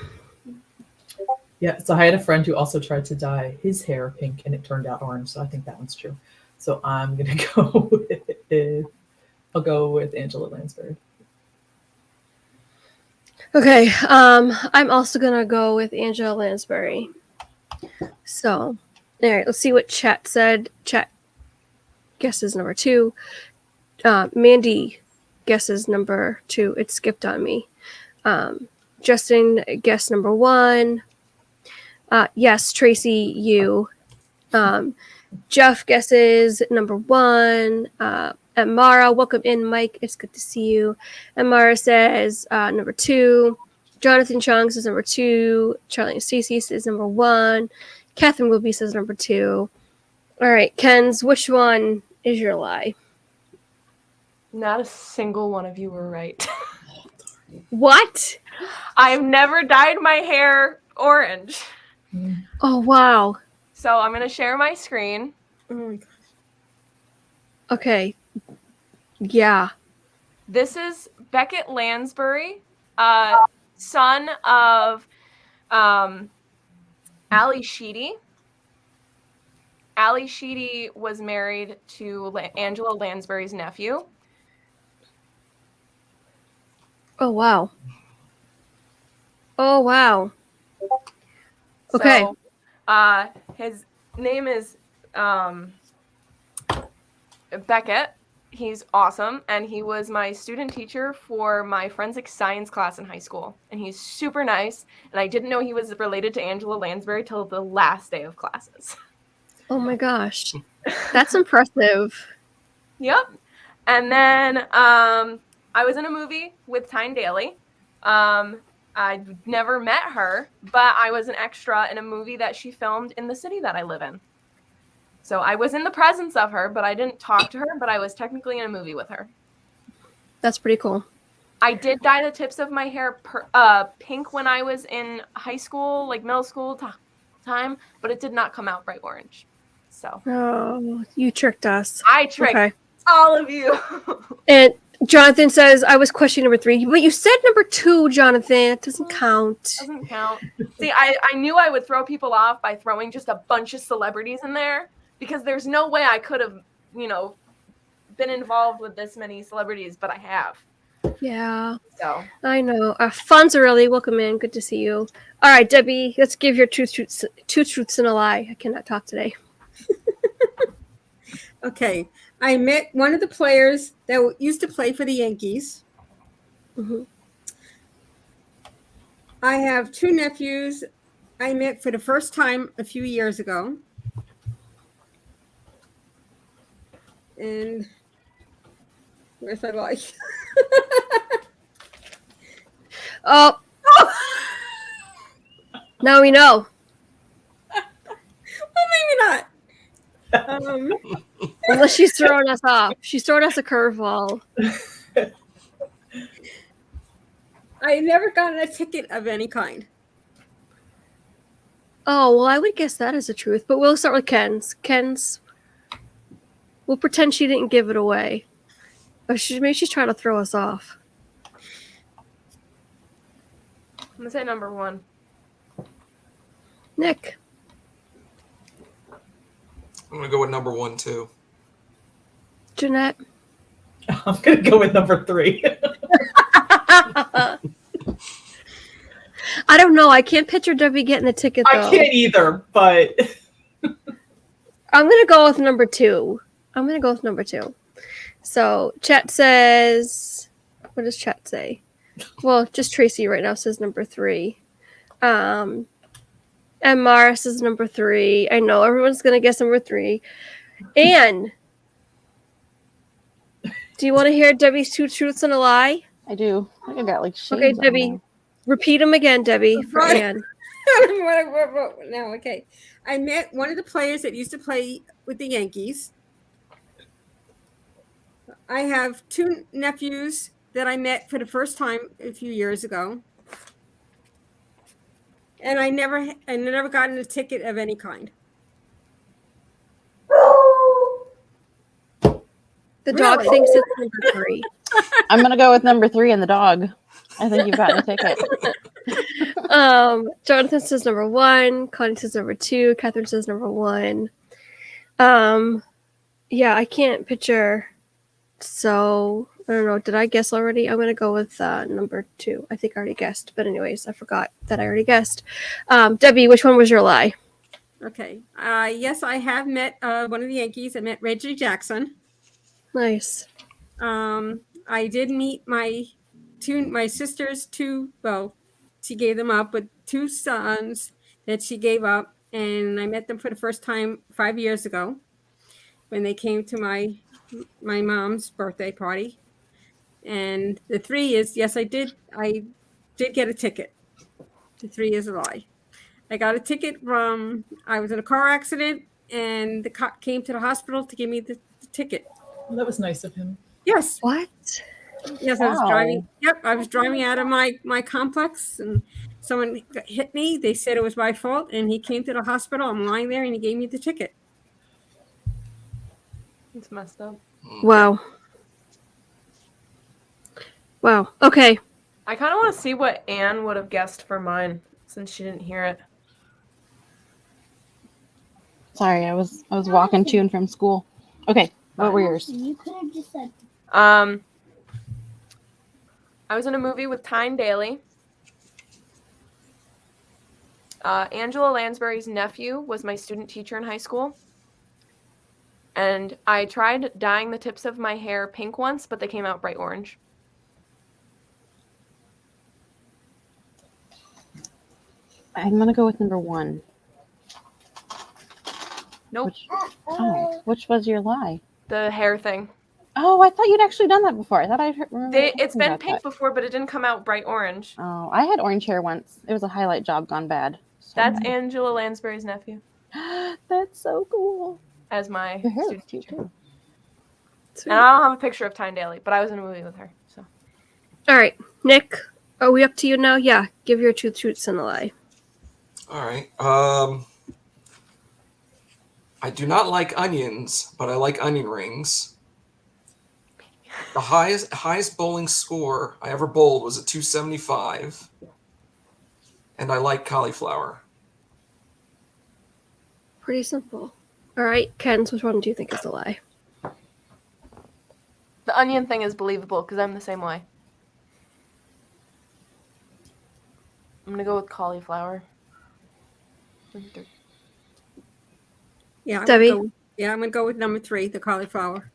Yeah, so I had a friend who also tried to dye his hair pink and it turned out orange, so I think that one's true. So I'm gonna I'll go with Angela Lansbury. Okay, I'm also gonna go with Angela Lansbury. So, all right, let's see what chat said. Chat guesses number two. Mandy guesses number two. It skipped on me. Justin guessed number one. Yes, Tracy, you. Jeff guesses number one. And Mara, welcome in, Mike. It's good to see you. And Mara says number two. Jonathan Chung says number two. Charlie and Stacey says number one. Catherine Wilby says number two. All right, Ken's, which one is your lie? Not a single one of you were right. What? I've never dyed my hair orange. Oh, wow. So I'm going to share my screen. Oh my gosh. Okay. Yeah. This is Beckett Lansbury, son of Ali Sheedy. Ali Sheedy was married to Angela Lansbury's nephew. Oh, wow. Oh, wow. Okay. So, his name is Beckett. He's awesome, and he was my student teacher for my forensic science class in high school. And he's super nice, and I didn't know he was related to Angela Lansbury till the last day of classes. Oh my gosh. That's impressive. Yep. And then I was in a movie with Tyne Daly. I never met her, but I was an extra in a movie that she filmed in the city that I live in. So I was in the presence of her, but I didn't talk to her, but I was technically in a movie with her. That's pretty cool. I did dye the tips of my hair pink when I was in high school, like middle school time, but it did not come out bright orange. So. Oh, you tricked us. I tricked all of you. And Jonathan says, I was question number three, but you said number two, Jonathan. It doesn't count. Doesn't count. See, I knew I would throw people off by throwing just a bunch of celebrities in there because there's no way I could have, been involved with this many celebrities, but I have. Yeah. So I know. Fonzarelli, welcome in. Good to see you. All right, Debbie, let's give your two truths and a lie. I cannot talk today. Okay. I met one of the players that used to play for the Yankees. Mm-hmm. I have 2 nephews I met for the first time a few years ago. And where's my life? Oh, now we know. Well, maybe not. Unless she's throwing us off. She's throwing us a curveball. I never gotten a ticket of any kind. Oh, well, I would guess that is the truth, but we'll start with Ken's. We'll pretend she didn't give it away. But maybe she's trying to throw us off. I'm gonna say number 1. Nick. I'm gonna go with number 1 too. Jeanette. I'm gonna go with number 3. I don't know. I can't picture Debbie getting a ticket, though. I can't either, but I'm going to go with number 2. So, chat says... What does chat say? Well, just Tracy right now says number 3. And Mara says number 3. I know everyone's going to guess number 3. And... Do you want to hear Debbie's 2 truths and a lie? I do. I think I got like shades Okay, on Debbie. there. Repeat them again, Debbie, for Right. Anne. No, okay. I met one of the players that used to play with the Yankees. I have 2 nephews that I met for the first time a few years ago. And I never gotten a ticket of any kind. The dog Really? thinks it's number 3. I'm gonna go with number 3 and the dog. I think you've gotten a ticket. Jonathan says number 1. Connie says number 2. Catherine says number 1. Yeah, I can't picture. So I don't know. Did I guess already? I'm gonna go with number 2. I think I already guessed, but anyways, I forgot that I already guessed. Debbie, which one was your lie? Okay. Yes, I have met one of the Yankees. I met Reggie Jackson. Nice. I did meet my sister's 2, well, she gave them up, but 2 sons that she gave up, and I met them for the first time 5 years ago when they came to my mom's birthday party. And the 3 is, yes, I did get a ticket. The 3 is a lie. I got a ticket I was in a car accident, and the cop came to the hospital to give me the ticket. well, that was nice of him. Yes. What? Yes, I was Wow. driving. Yep, I was driving out of my complex, and someone hit me. They said it was my fault, and he came to the hospital. I'm lying there, and he gave me the ticket. It's messed up. Wow. Wow. Okay. I kind of want to see what Anne would have guessed for mine since she didn't hear it. Sorry, I was walking to and from school. Okay, what were yours? You could have just said I was in a movie with Tyne Daly. Angela Lansbury's nephew was my student teacher in high school. And I tried dyeing the tips of my hair pink once, but they came out bright orange. I'm gonna go with number 1. Nope. Which was your lie? The hair thing. Oh, I thought you'd actually done that before. I thought I'd remember. It's talking been about pink that. before, but it didn't come out bright orange. Oh, I had orange hair once. It was a highlight job gone bad. So That's Angela Lansbury's nephew That's so cool. as my Your hair student looks cute teacher. too. Sweet. And I don't have a picture of Tyne Daly, but I was in a movie with her. So All right, Nick. Are we up to you now? Yeah. Give your 2 truths and a lie. All right. I do not like onions, but I like onion rings. The highest bowling score I ever bowled was a 275. And I like cauliflower. Pretty simple. All right, Ken's. Which one do you think is a lie? the onion thing is believable because I'm the same way. I'm gonna go with cauliflower. Yeah, Debbie? I'm gonna go with number 3, the cauliflower.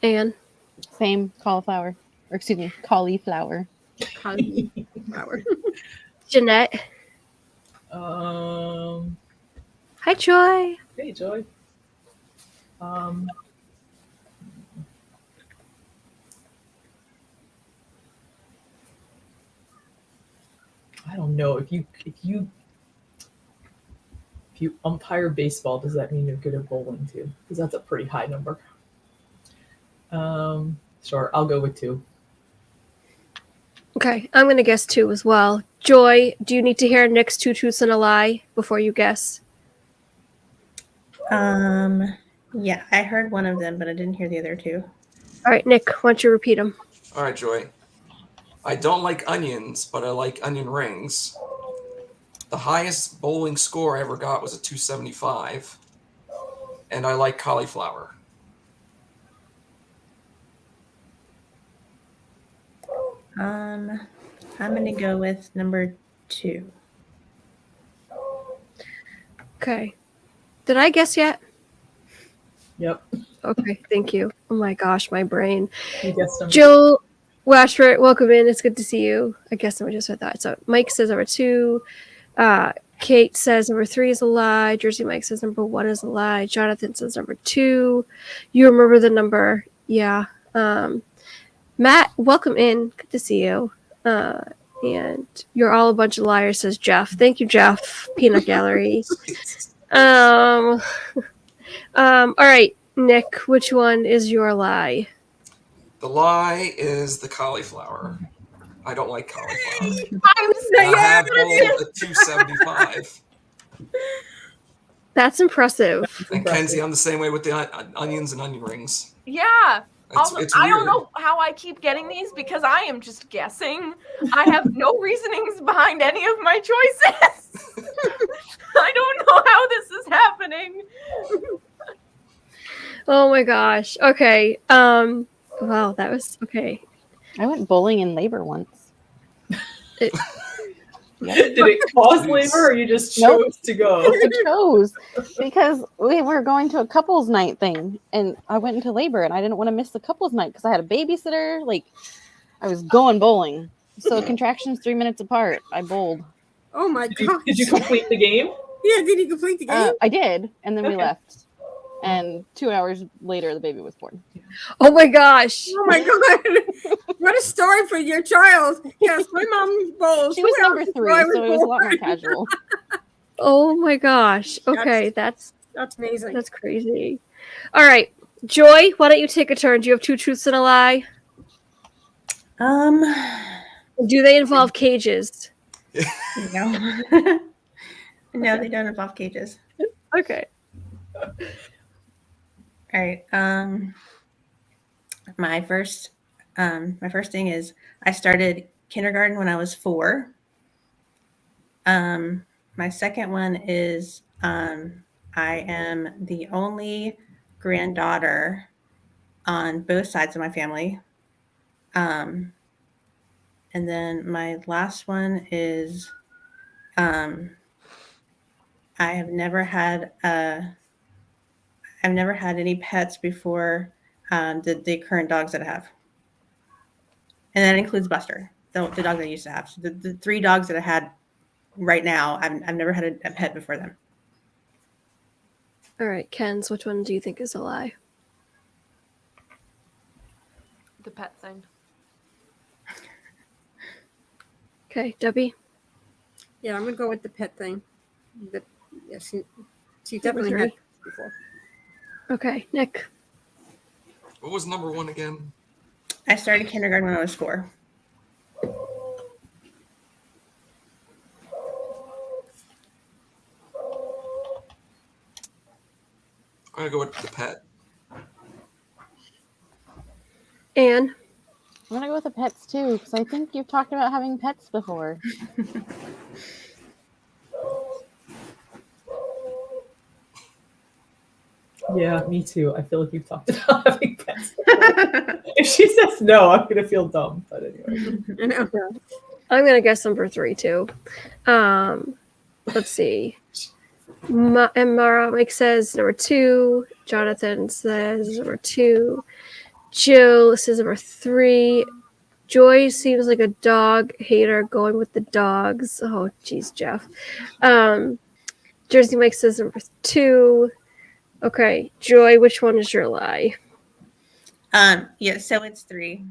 Anne. Same cauliflower. Or excuse me, cauliflower. cauliflower. Jeanette. Um, Hi, Joy. hey, Joy. I don't know if you umpire baseball, does that mean you're good at bowling too? Because that's a pretty high number. Sure, I'll go with 2. Okay, I'm going to guess 2 as well. Joy, do you need to hear Nick's 2 truths and a lie before you guess? Yeah, I heard one of them, but I didn't hear the other 2. All right, Nick, why don't you repeat them? All right, Joy. I don't like onions, but I like onion rings. The highest bowling score I ever got was a 275. And I like cauliflower. I'm gonna go with number 2. Okay. Did I guess yet? Yep, Okay, thank you. Oh my gosh, my brain. you guessed them. Jill Washford, welcome in. It's good to see you. I guess I just said that. So Mike says number 2. Kate says number 3 is a lie. Jersey Mike says number 1 is a lie. Jonathan says number 2. You remember the number. Yeah. Matt, welcome in. Good to see you. And you're all a bunch of liars, says Jeff. Thank you, Jeff. Peanut Gallery. All right, Nick, which one is your lie? The lie is the cauliflower. I don't like cauliflower. I'm And I have bowled a 275. That's impressive. And Kenzie, I'm the same way with the onions and onion rings. Yeah. Also, It's I don't weird. know how I keep getting these because I am just guessing. I have no reasonings behind any of my choices. I don't know how this is happening. Oh my gosh. Okay. Wow, that was okay. I went bowling in labor once. Did it cause labor, or you just chose Nope. to go? I chose because we were going to a couples night thing, and I went into labor, and I didn't want to miss the couples night because I had a babysitter. Like, I was going bowling, so contractions 3 minutes apart. I bowled. Oh my god! Did you complete the game? Yeah, did you complete the game? I did, and then we Okay. left. And 2 hours later, the baby was born. Oh my gosh. Oh my god! What a story for your child. Yes, my mom bowls. She was 2 number hours 3, before I so it was a lot more born. casual. Oh my gosh. Okay, that's That's amazing. crazy. All right. Joy, why don't you take a turn? Do you have 2 truths and a lie? Do they involve cages? No. No, they don't involve cages. Okay. All right. My first thing is I started kindergarten when I was 4. My second one is I am the only granddaughter on both sides of my family. And then my last one is I have never had any pets before the current dogs that I have. And that includes Buster, the dog that I used to have. So the 3 dogs that I had right now, I've never had a pet before them. All right, Ken's, which one do you think is a lie? The pet thing. Okay, Debbie? Yeah, I'm gonna go with the pet thing. Yeah, she definitely had three. before. Okay, Nick. What was number 1 again? I started kindergarten when I was 4. I'm going to go with the pet. Anne? I'm gonna go with the pets too, because I think you've talked about having pets before. Yeah, me too. I feel like you've talked about having pets. If she says no, I'm gonna feel dumb. But anyway, I know. I'm going to guess number 3, too. Let's see. And Mike says number 2. Jonathan says number 2. Jill says number 3. Joy seems like a dog hater going with the dogs. Oh, geez, Jeff. Jersey Mike says number 2. Okay, Joy, which one is your lie? Yeah, so it's 3.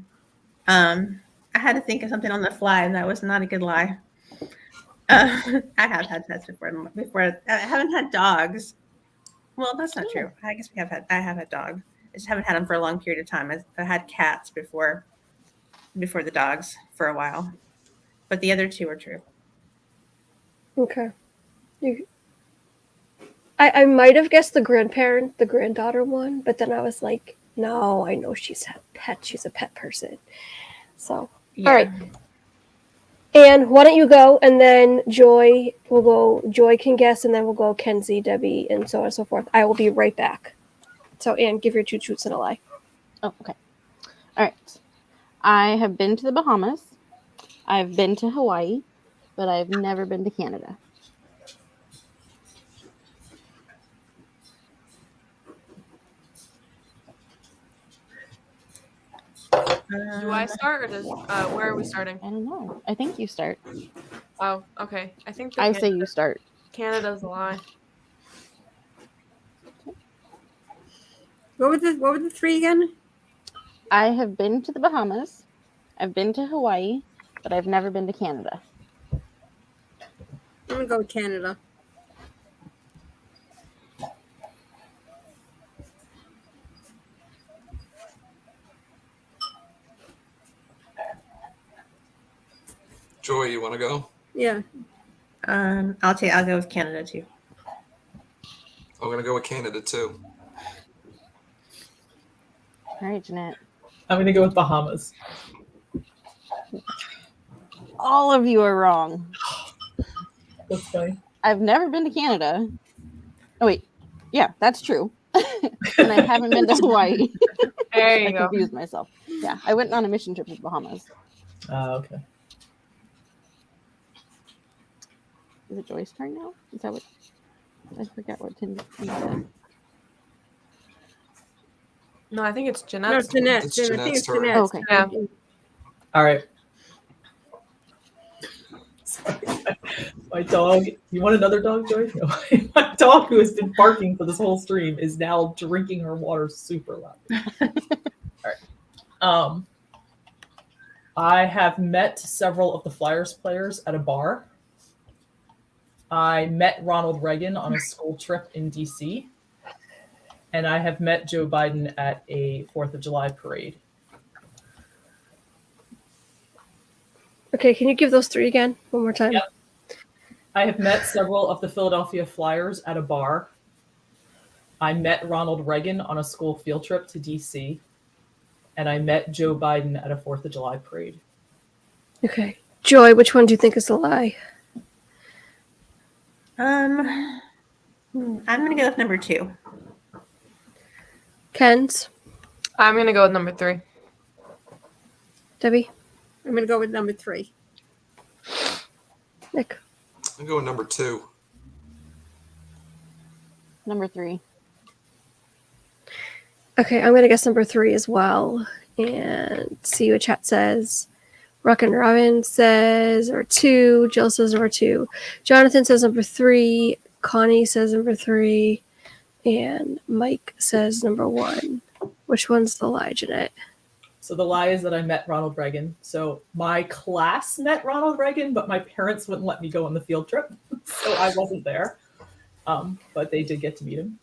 I had to think of something on the fly, and that was not a good lie. I have had pets before. I haven't had dogs. Well, that's not true. I guess I have had dogs. I just haven't had them for a long period of time. I had cats before the dogs for a while, but the other 2 are true. Okay. I might have guessed the granddaughter one, but then I was like, no, I know she's a pet. She's a pet person. So, Yeah. all right. And why don't you go, and then Joy will go. Joy can guess, and then we'll go Kenzie, Debbie, and so on and so forth. I will be right back. So, Anne, give your 2 truths and a lie. Oh, okay. All right. I have been to the Bahamas. I've been to Hawaii, but I've never been to Canada. Do I start, or does where are we starting? I don't know. I think you start. Oh, okay. I think I say you start. Canada's a lie. What were the 3 again? I have been to the Bahamas. I've been to Hawaii, but I've never been to Canada. I'm gonna go with Canada. Joy, you want to go? Yeah. I'll go with Canada too. I'm going to go with Canada too. All right, Jeanette. I'm going to go with Bahamas. All of you are wrong. That's funny. I've never been to Canada. Oh, wait. Yeah, that's true. And I haven't been to Hawaii. There you I go. confused myself. Yeah, I went on a mission trip to the Bahamas. Okay. Is it Joy's turn now? Is that what? I forgot what Tim said. No, I think it's No, Jeanette's. Jeanette. It's I think Jeanette's it's turn. Jeanette's Okay. Yeah. turn. All right. Sorry. My dog. You want another dog, Joy? No. My dog, who has been barking for this whole stream, is now drinking her water super loud. All right. I have met several of the Flyers players at a bar. I met Ronald Reagan on a school trip in DC. And I have met Joe Biden at a 4th of July parade. Okay, can you give those 3 again one more time? Yep. I have met several of the Philadelphia Flyers at a bar. I met Ronald Reagan on a school field trip to DC. And I met Joe Biden at a 4th of July parade. Okay. Joy, which one do you think is a lie? I'm gonna go with number 2. Ken's? I'm gonna go with number 3. Debbie? I'm gonna go with number 3. Nick? I'm going number 2. Number 3. Okay, I'm going to guess number 3 as well. And see what chat says. Rockin' Robin says number 2. Jill says number 2. Jonathan says number 3. Connie says number 3. And Mike says number 1. Which one's the lie, Jeanette? So the lie is that I met Ronald Reagan. So my class met Ronald Reagan, but my parents wouldn't let me go on the field trip. So I wasn't there. But they did get to meet him.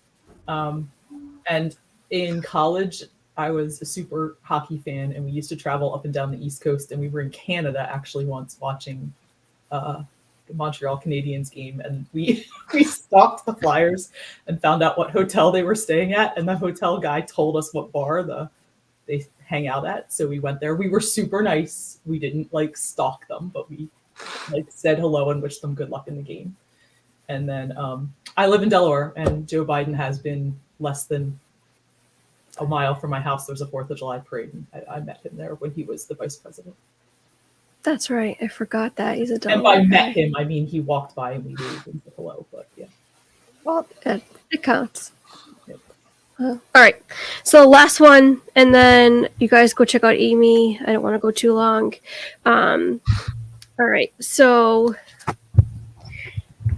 And in college, I was a super hockey fan, and we used to travel up and down the East Coast, and we were in Canada actually once watching the Montreal Canadiens game, and we stalked the Flyers and found out what hotel they were staying at, and the hotel guy told us what bar they hang out at, so we went there. We were super nice. We didn't stalk them, but we said hello and wished them good luck in the game. And then I live in Delaware, and Joe Biden has been less than a mile from my house. There's a 4th of July parade, and I met him there when he was the vice president. That's right. I forgot that. He's a And Delaware by guy. met him, I mean he walked by and we waved and said hello, but yeah. Well, it counts. Yep. All right. So last one, and then you guys go check out Amy. I don't want to go too long. All right. So,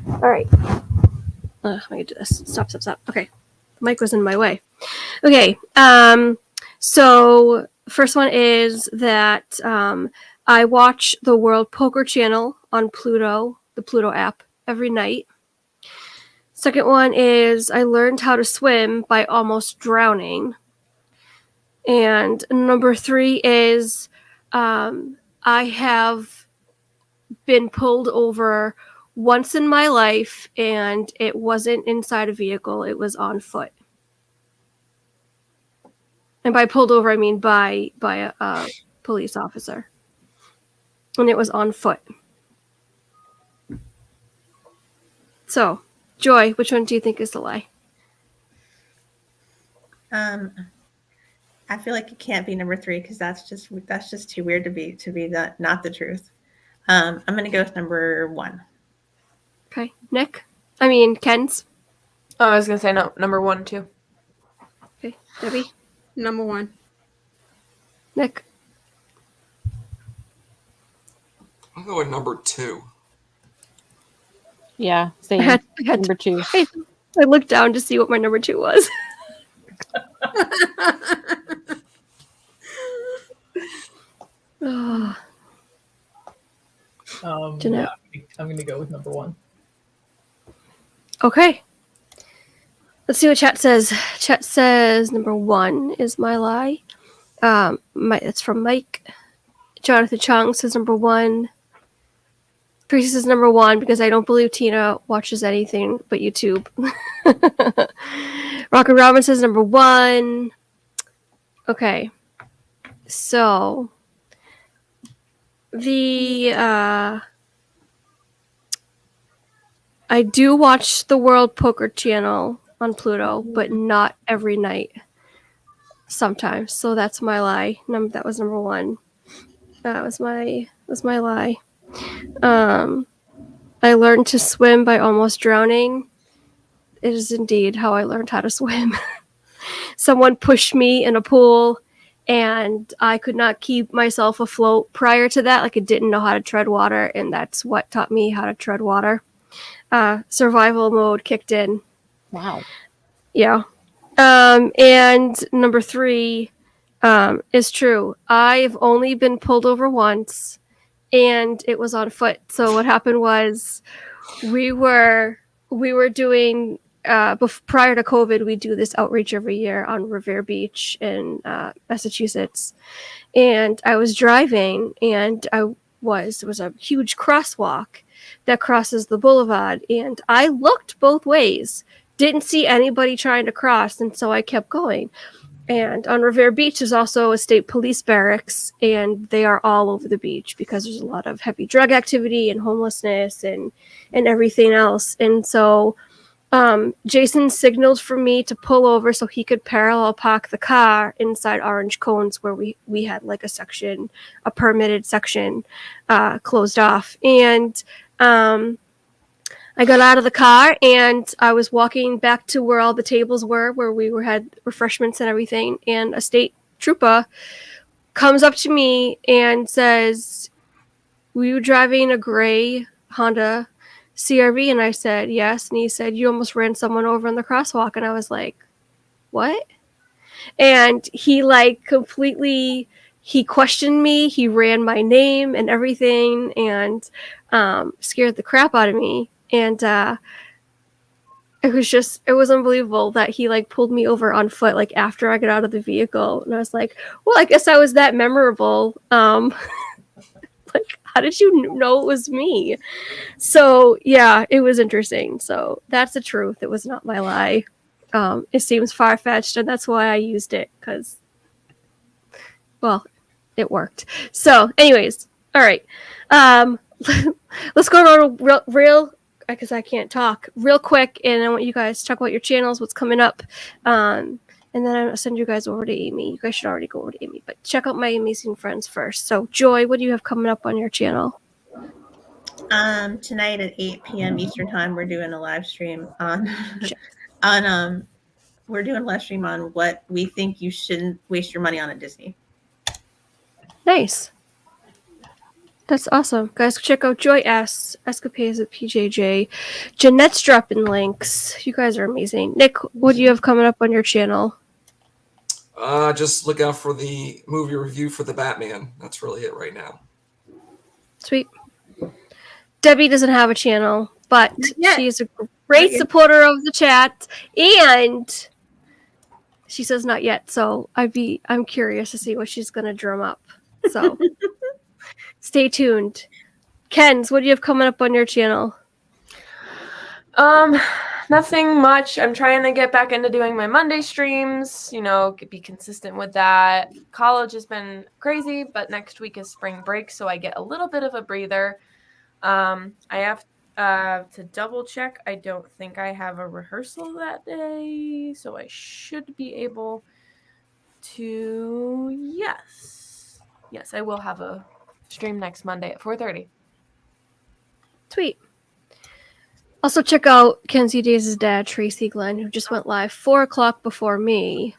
all right. Let me do this. Stop. Okay. The mic was in my way. Okay. So first one is that I watch the World Poker Channel on Pluto, the Pluto app, every night. Second one is I learned how to swim by almost drowning. And number 3 is I have been pulled over once in my life, and it wasn't inside a vehicle, it was on foot. And by pulled over, I mean by a police officer. And it was on foot. So, Joy, which one do you think is the lie? I feel like it can't be number 3 because that's just too weird to be not the truth. I'm gonna go with number 1. Okay. Ken's. Oh, I was gonna say no, number 1 too. Okay. Debbie. Number 1. Nick. I'll go with number 2. Yeah, same. I had Number 2. I looked down to see what my number 2 was. Oh, Yeah, I'm gonna go with number 1. okay. Let's see what chat says. Chat says number 1 is my lie. It's from Mike. Jonathan Chung says number 1. Tracy says number 1 because I don't believe Tina watches anything but YouTube. Rocket Robin says number 1. Okay. So I do watch the World Poker Channel on Pluto, but not every night. Sometimes. So that's my lie. That was number 1. That was my lie. I learned to swim by almost drowning. It is indeed how I learned how to swim. Someone pushed me in a pool, and I could not keep myself afloat prior to that. Like, I didn't know how to tread water, and that's what taught me how to tread water. Survival mode kicked in. Wow. Yeah. And number 3 is true. I've only been pulled over once, and it was on foot. So what happened was we were doing prior to COVID, we do this outreach every year on Revere Beach in Massachusetts. And I was driving, and it was a huge crosswalk that crosses the boulevard, and I looked both ways, didn't see anybody trying to cross, and so I kept going. And on Revere Beach there's also a state police barracks, and they are all over the beach because there's a lot of heavy drug activity and homelessness and everything else. And so Jason signaled for me to pull over so he could parallel park the car inside orange cones where we had like a permitted section closed off. And I got out of the car, and I was walking back to where all the tables were, where we had refreshments and everything. And a state trooper comes up to me and says, "Were you driving a gray Honda CRV?" And I said, "Yes." And he said, "You almost ran someone over in the crosswalk." And I was like, "What?" And he he questioned me. He ran my name and everything, and scared the crap out of me. And it was unbelievable that he pulled me over on foot after I got out of the vehicle. And I was like, well, I guess I was that memorable. How did you know it was me? So yeah, it was interesting. So that's the truth. It was not my lie. It seems far-fetched, and that's why I used it, because, well, it worked. So anyways, all right. Let's go on real because I can't talk real quick, and I want you guys to talk about your channels, what's coming up, and then I'm gonna send you guys over to Amy. You guys should already go over to Amy, but check out my amazing friends first. So Joy, what do you have coming up on your channel? Tonight at 8 p.m. Eastern time, we're doing a live stream on we're doing a live stream on what we think you shouldn't waste your money on at Disney. Nice. That's awesome. Guys, check out Joy S. Escapades at PJJ. Jeanette's dropping links. You guys are amazing. Nick, what do you have coming up on your channel? Just look out for the movie review for the Batman. That's really it right now. Sweet. Debbie doesn't have a channel, but yet. she is a great supporter of the chat, and she says not yet. So I'm curious to see what she's gonna drum up. So stay tuned. Ken's, what do you have coming up on your channel? Nothing much. I'm trying to get back into doing my Monday streams, you know, be consistent with that. College has been crazy, but next week is spring break, so I get a little bit of a breather. I have to double check. I don't think I have a rehearsal that day, so I should be able to, yes, I will have a stream next Monday at 4:30. Sweet. Also, check out Kenzie Days' dad, Tracy Glenn, who just went live 4 o'clock before me.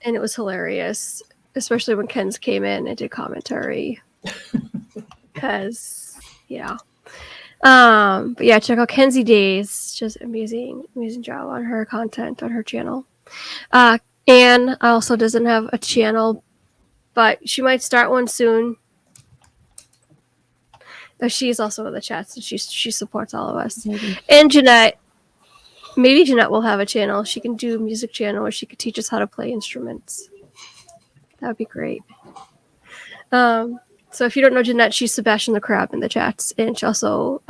And it was hilarious, especially when Ken's came in and did commentary. Because, yeah. But yeah, check out Kenzie Days. Just amazing job on her content on her channel. Anne also doesn't have a channel, but she might start one soon. She's also in the chat, so she supports all of us. Mm-hmm. And Jeanette, maybe Jeanette will have a channel. She can do a music channel, or she could teach us how to play instruments. That would be great. So if you don't know Jeanette, she's Sebastian the Crab in the chats, and she also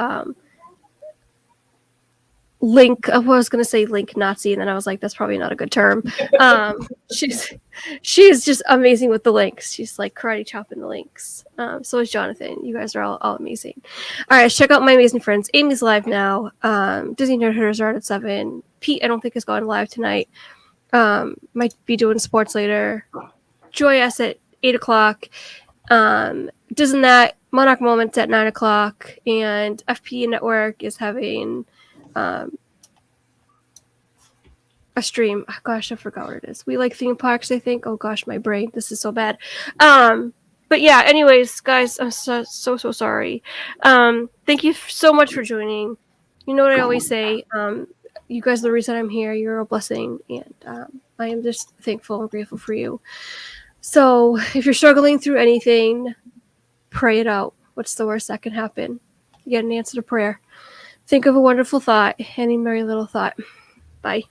Link. I was going to say Link Nazi, and then I was like, that's probably not a good term. She's just amazing with the links. She's like karate chopping the links. So is Jonathan. You guys are all amazing. All right, check out my amazing friends. Amy's live now. Disney Nerd Hunters are on at 7. Pete, I don't think is going live tonight. Might be doing sports later. Joy S at 8 o'clock. Disney Monarch Moments at 9 o'clock, and FP Network is having a stream. Oh, gosh, I forgot what it is. We like theme parks, I think. Oh gosh, my brain. This is so bad. But yeah, anyways, guys, I'm so sorry. Thank you so much for joining. You know what I always say. You guys are the reason I'm here. You're a blessing, and I am just thankful and grateful for you. So if you're struggling through anything, pray it out. What's the worst that can happen? You get an answer to prayer. Think of a wonderful thought. Any merry little thought. Bye.